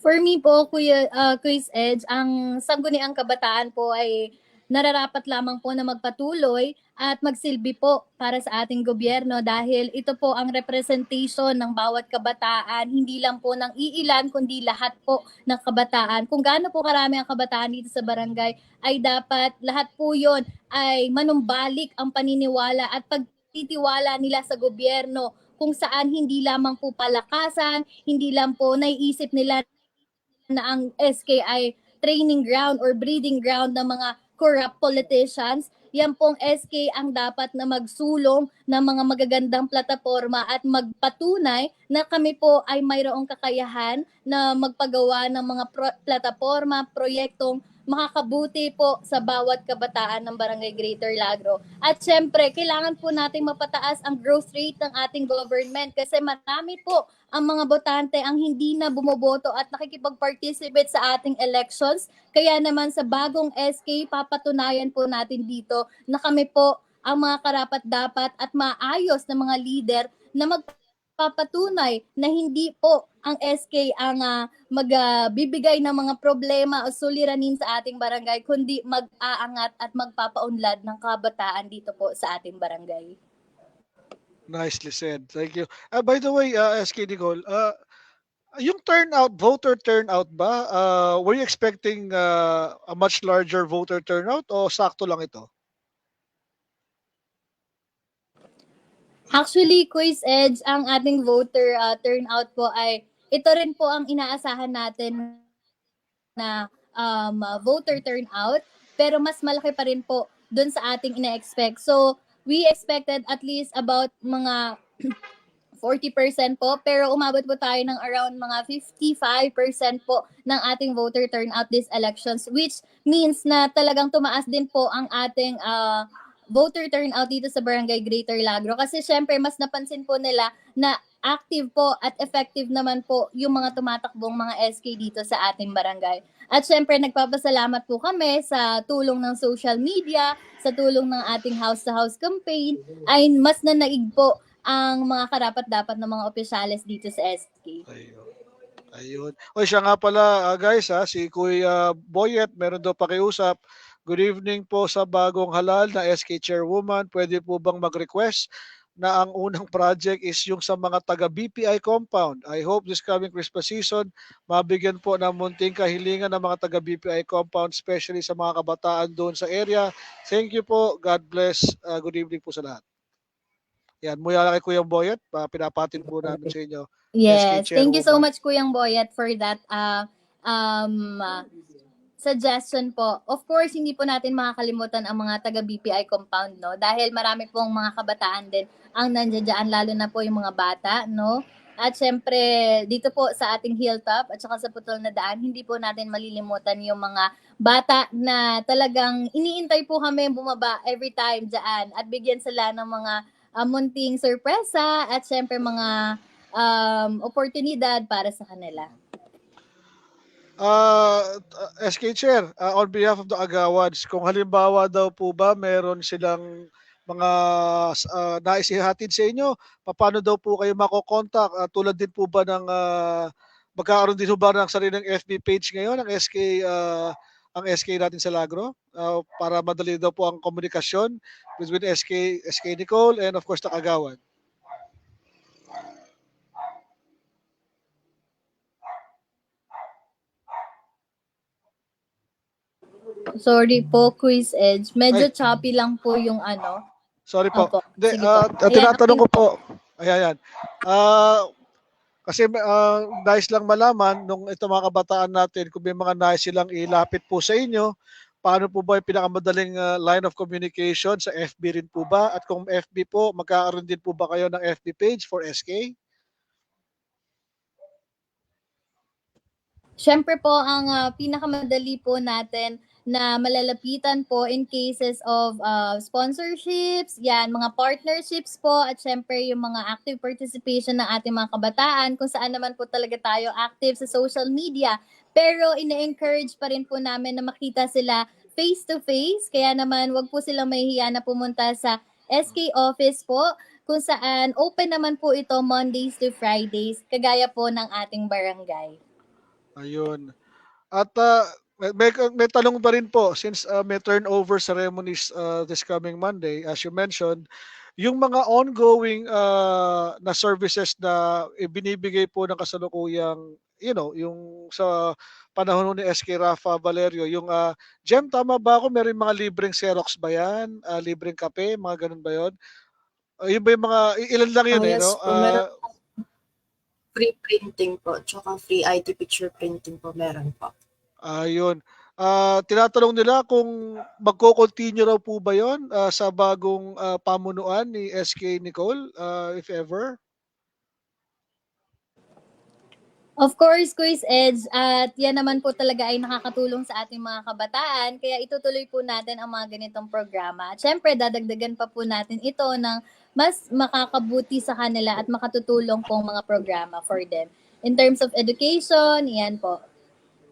For me po, Quiz Edge, ang sangguniang kabataan po ay nararapat lamang po na magpatuloy at magsilbi po para sa ating gobyerno dahil ito po ang representation ng bawat kabataan, hindi lang po ng iilan kundi lahat po ng kabataan. Kung gaano po karami ang kabataan dito sa barangay ay dapat lahat po yon ay manumbalik ang paniniwala at pagtitiwala nila sa gobyerno kung saan hindi lamang po palakasan, hindi lang po naiisip nila na ang SK ay training ground or breeding ground ng mga corrupt politicians. Yan pong SK ang dapat na magsulong ng mga magagandang plataforma at magpatunay na kami po ay mayroong kakayahan na magpagawa ng mga plataforma, proyektong makakabuti po sa bawat kabataan ng Barangay Greater Lagro. At syempre, kailangan po natin mapataas ang growth rate ng ating government kasi marami po ang mga botante ang hindi na bumoboto at nakikipag-participate sa ating elections. Kaya naman sa bagong SK, papatunayan po natin dito na kami po ang mga karapat-dapat at maayos na mga leader na magpapatunay na hindi po ang SK ang magbibigay ng mga problema o suliranin sa ating barangay, kundi mag-aangat at magpapaunlad ng kabataan dito po sa ating barangay. Nicely said. Thank you. By the way, SK Nicole, yung voter turnout ba, were you expecting a much larger voter turnout o sakto lang ito? Actually, Quiz Edge, ang ating voter turnout po ay ito rin po ang inaasahan natin na voter turnout, pero mas malaki pa rin po dun sa ating ina-expect. So, we expected at least about mga 40% po, pero umabot po tayo ng around mga 55% po ng ating voter turnout this elections, which means na talagang tumaas din po ang ating voter turnout dito sa Barangay Greater Lagro. Kasi syempre, mas napansin po nila na active po at effective naman po yung mga tumatakbong mga SK dito sa ating barangay. At syempre, nagpapasalamat po kami sa tulong ng social media, sa tulong ng ating house-to-house campaign, ay mas nanaig po ang mga karapat-dapat ng mga opisyales dito sa SK. Ayun. O siya nga pala, guys, si Kuya Boyet, meron daw pakiusap. Good evening po sa bagong halal na SK Chairwoman. Pwede po bang mag-request na ang unang project is yung sa mga taga-BPI compound? I hope this coming Christmas season, mabigyan po ng munting kahilingan ng mga taga-BPI compound, especially sa mga kabataan doon sa area. Thank you po. God bless. Good evening po sa lahat. Yan, mula kay Kuya Boyet, pinapatin po namin sa inyo. Yes, SK thank you so Chairwoman. much Kuyang Boyet for that suggestion po. Of course, hindi po natin makakalimutan ang mga taga-BPI compound, no? Dahil marami pong mga kabataan din ang nandiyan, lalo na po yung mga bata, no? At syempre, dito po sa ating hilltop at saka sa Putol na Daan, hindi po natin malilimutan yung mga bata na talagang iniintay po kami bumaba every time dyan at bigyan sila ng mga munting sorpresa at syempre mga oportunidad para sa kanila. SK Chair, on behalf of the Agawads, kung halimbawa daw po ba meron silang mga naisihatid sa inyo, paano daw po kayo makokontak? Tulad din po ba ng magkakaroon din po ba ng sariling FB page ngayon ang SK natin sa Lagro, para madali daw po ang komunikasyon between SK Nicole and of course the Kagawad. Sorry po, Quiz Edge. Medyo choppy lang po yung ano. Sorry po. Opo, Hindi, sige po. tinatanong Ayan, ko po. Ayan. Kasi nais lang malaman nung ito mga kabataan natin, kung may mga nais silang ilapit po sa inyo, paano po ba yung pinakamadaling line of communication? Sa FB rin po ba? At kung FB po, magkakaroon din po ba kayo ng FB page for SK? Siyempre po, ang pinakamadali po natin na malalapitan po in cases of sponsorships, yan, mga partnerships po, at syempre yung mga active participation ng ating mga kabataan, kung saan naman po talaga tayo active sa social media. Pero ina-encourage pa rin po namin na makita sila face-to-face, kaya naman wag po silang mahihiya na pumunta sa SK office po, kung saan open naman po ito Mondays to Fridays, kagaya po ng ating barangay. Ayun. At may tanong pa rin po, since may turnover ceremonies this coming Monday, as you mentioned, yung mga ongoing na services na ibinibigay po ng kasalukuyang, yung sa panahon ni SK Rafa Valerio, yung Jem, tama ba ako, meron mga libreng Xerox ba yan? Libreng kape, mga ganun ba yun? Yun ba yung mga, ilan lang yun Yes no? po, meron free printing po, tsaka free ID picture printing po meron po. Ayun. Tinatanong nila kung magko-continue raw po ba yon sa bagong pamunuan ni SK Nicole, if ever? Of course, Quiz Edge, at yan naman po talaga ay nakakatulong sa ating mga kabataan, kaya itutuloy po natin ang mga ganitong programa. At syempre, dadagdagan pa po natin ito ng mas makakabuti sa kanila at makatutulong pong mga programa for them. In terms of education, yan po.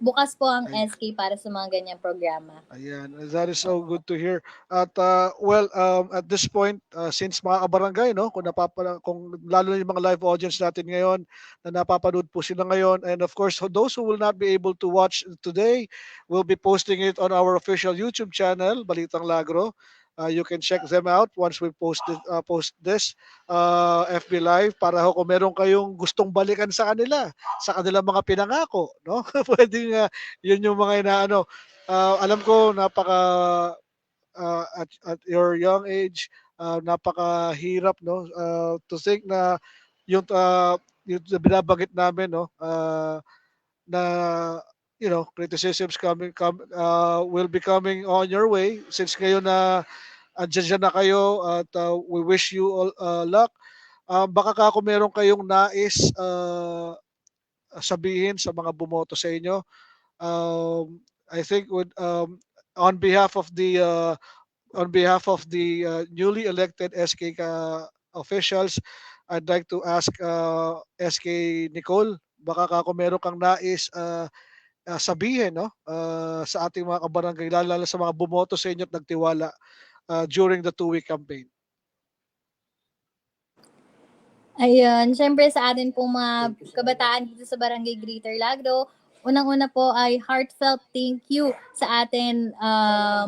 Bukas po ang SK para sa mga ganyang programa. Ayan, that is so good to hear. At at this point, since mga kabarangay, no, kung lalo na yung mga live audience natin ngayon na napapanood po sila ngayon, and of course those who will not be able to watch today, we'll be posting it on our official YouTube channel, Balitang Lagro. You can check them out once we post this FB Live, para kung meron kayong gustong balikan sa kanilang mga pinangako, no? Pwedeng yun yung mga inaano. Alam ko napaka at your young age, napakahirap, no, to think na yung binabanggit namin, no, na criticisms will be coming on your way since ngayon na andyan na kayo at we wish you all luck. Baka kung meron kayong nais sabihin sa mga bumoto sa inyo, I think on behalf of the newly elected SK officials, I'd like to ask SK Nicole, baka kung meron kang nais sabihin, no, sa ating mga kabarangay, lalo sa mga bumoto sa inyo at nagtiwala during the 2-week campaign. Ayun, syempre sa atin pong mga kabataan dito sa Barangay Greater Lagro, unang-una po ay heartfelt thank you sa atin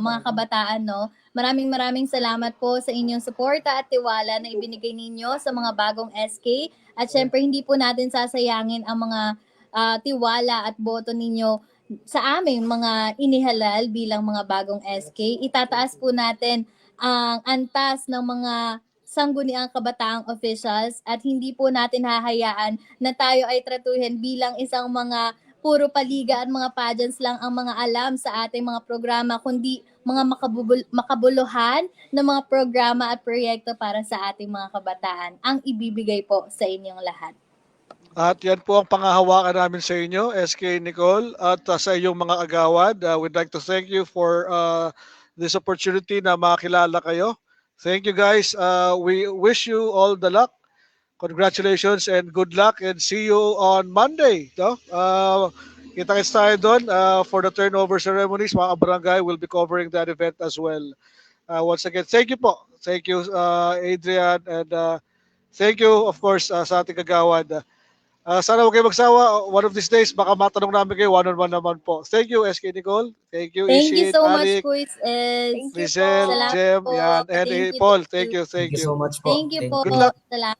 mga kabataan, no. Maraming salamat po sa inyong suporta at tiwala na ibinigay ninyo sa mga bagong SK. At syempre hindi po natin sasayangin ang mga tiwala at boto ninyo sa aming mga inihalal bilang mga bagong SK. Itataas po natin ang antas ng mga sangguniang kabataang officials at hindi po natin hahayaan na tayo ay tratuhin bilang isang mga puro paliga at mga pageants lang ang mga alam sa ating mga programa, kundi mga makabuluhan na mga programa at proyekto para sa ating mga kabataan ang ibibigay po sa inyong lahat. At yan po ang pangahawakan namin sa inyo, SK Nicole, at sa iyong mga agawad. We'd like to thank you for this opportunity na makilala kayo. Thank you guys. We wish you all the luck. Congratulations and good luck and see you on Monday. No? Kita-kits tayo doon for the turnover ceremonies. Mga barangay will be covering that event as well. Once again, thank you po. Thank you, Adrian. And thank you, of course, sa ating kagawad. Sana huwag kayo magsawa. One of these days, baka matanong namin kayo one-on-one naman po. Thank you, SK Nicole. Thank you, Thank you Ishit, so much, Arik, Quiz. Rizal, Salamat Jem, po. yan. And Thank you, Paul, thank you. thank you. so much po. Thank you po. Good luck. Salamat.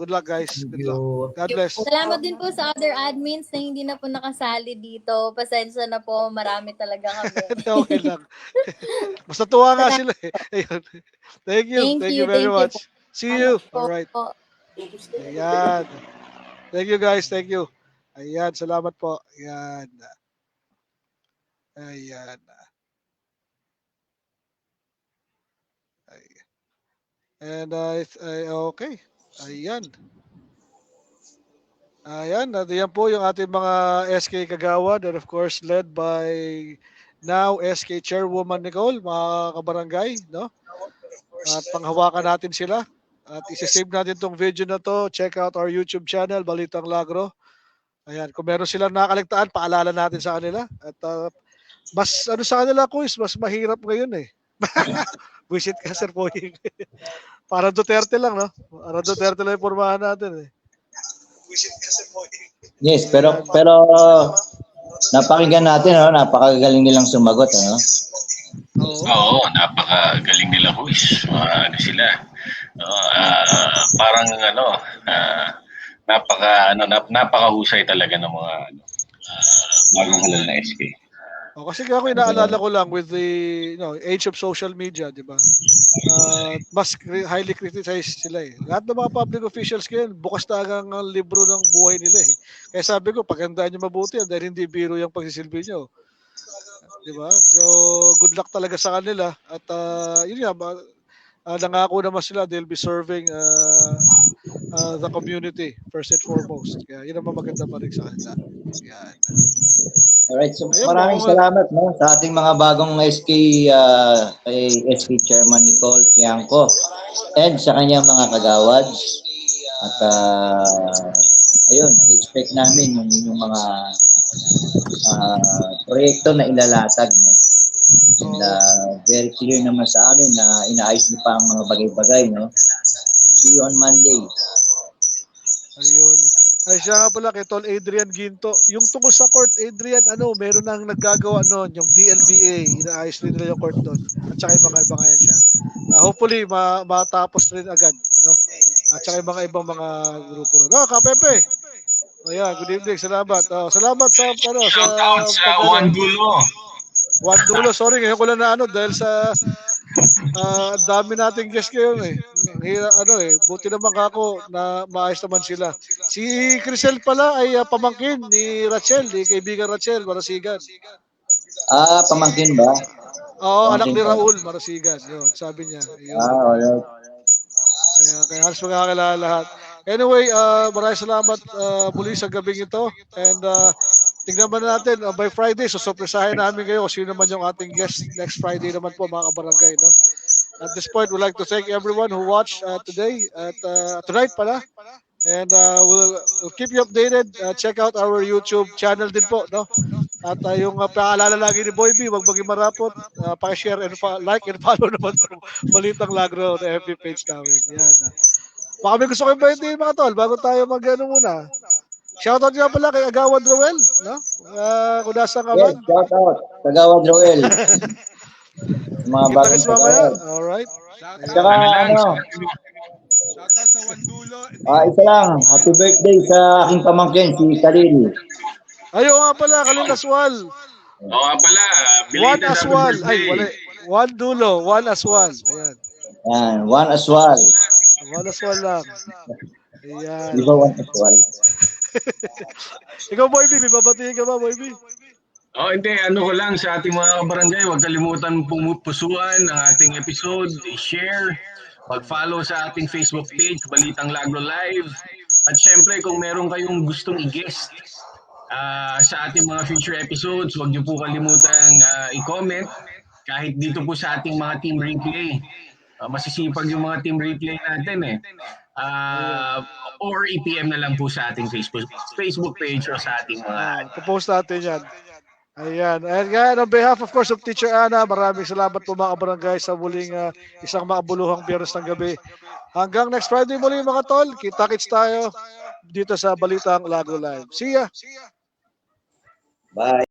Good luck, guys. Thank Good luck. you. God bless. Salamat din po sa other admins na hindi na po nakasali dito. Pasensya na po, marami talaga kami. Okay lang. Basta tuwa nga sila eh. Ayun. Thank you. Thank you very much. See you. All right. Ayan. Thank you guys. Thank you. Ayan. Salamat po. Ayan. Ayan. And okay. Ayan. Ayan. Yan po yung ating mga SK kagawad and of course led by now SK Chairwoman Nicole, mga kabarangay, no? At panghawakan natin sila. At isi-save natin tong video na to. Check out our YouTube channel, Balitang Lagro. Ayan, kung meron silang nakaligtaan, paalala natin sa kanila. At mas sa kanila, Quiz, mas mahirap ngayon eh. Visit ka, Sir Poying. Parang Duterte lang, no? Parang Duterte lang yung pormahan natin eh. Visit ka, Sir Poying. Yes, pero napakinggan natin, no? Napakagaling nilang sumagot, ano? Oo, napakagaling nila, Quiz. Ano sila? Parang napakahusay talaga ng mga bagong halal na SK. Kasi ako inaalala ko lang with the age of social media, di ba? Mas highly criticized sila eh. Lahat ng mga public officials ngayon, bukas talaga ang libro ng buhay nila eh. Kaya sabi ko, paghandaan nyo mabuti dahil hindi biro yung pagsisilbi nyo. Di ba? So, good luck talaga sa kanila. At yun nga, nangako naman sila they'll be serving the community first and foremost. Kaya yun ang maganda pa rin sa kanila. Yan. Alright, so maraming salamat, no, sa ating mga bagong SK kay SK Chairman Nicole Tiangco and sa kanyang mga kagawad. At ayun, expect namin yung mga proyekto na ilalatag, no? And very clear naman sa amin na inaayos niyo pa ang mga bagay-bagay, no? See you on Monday. Ayun. Ay siya nga pala kay Tol Adrian Ginto. Yung tungkol sa court, Adrian, meron nang naggagawa noon, yung DLBA, inaayos rin nila yung court doon. At saka yung mga ibang yan siya. Hopefully, matapos rin agad, no? At saka yung mga ibang mga grupo rin. Kapepe! Ayan, good evening, salamat. Salamat sa Shoutout sa Juan Dulo. Juan Dulo, sorry, ngayon ko lang na dahil sa Ang dami nating guest ngayon eh. Ang buti naman kako na maayos naman sila. Si Crisel pala ay pamangkin ni Rachel, ni kaibigan Rachel, Marasigan. Pamangkin ba? Oo, anak Pamangkin ni ba? Raul Marasigan. Yun, sabi niya. Yun. Alright. Kaya halos magkakilala lahat. Anyway, maraming salamat muli sa gabing ito. And tingnan ba natin, by Friday, susurpresahin namin kayo kung sino naman yung ating guest next Friday naman po mga kabarangay. No? At this point, we'd like to thank everyone who watched today, at tonight pala. And we'll keep you updated. Check out our YouTube channel din po. No? At yung paalala lagi ni Boy B, huwag maging marapot. Pakishare and like and follow naman itong Balitang Lagro na FB page namin. Yan. Baka may gusto kayo ba hindi mga tol, bago tayo muna. Shoutout nga pala kay Agawad Roel, no? Kung nasa ka man. Yes, shout out. Kagawad Roel. Mga Kita bagong kits mamaya. kagawad. Alright. At saka isa lang, happy birthday sa aking pamangkin, si Khalil. Ayaw nga pala, Khalil Aswal. Oo nga pala, One belated happy Aswal. birthday. Ay, wala. One Dulo, One Aswal. Ayan. Yan, One Aswal. One Aswal lang. Ayan. Di ba One Aswal? Ikaw, Boy B, may babatiin ka ba, Boy B? Oh, hindi. Ano ko lang sa ating mga barangay, huwag kalimutan pusuan ang ating episode, i-share, mag-follow sa ating Facebook page, Balitang Lagro Live. At syempre, kung meron kayong gustong i-guest sa ating mga future episodes, huwag niyo po kalimutan i-comment. Kahit dito po sa ating mga team replay. Masisipag yung mga team replay natin eh. Or i-PM na lang po sa ating Facebook page o sa ating mga... Post natin yan. Ayan. And yan, on behalf of course of Teacher Ana, maraming salamat po mga barangay sa muling isang makabuluhang Biyernes ng gabi. Hanggang next Friday muli mga tol, kita-kits tayo dito sa Balitang Lagro Live. See ya! Bye.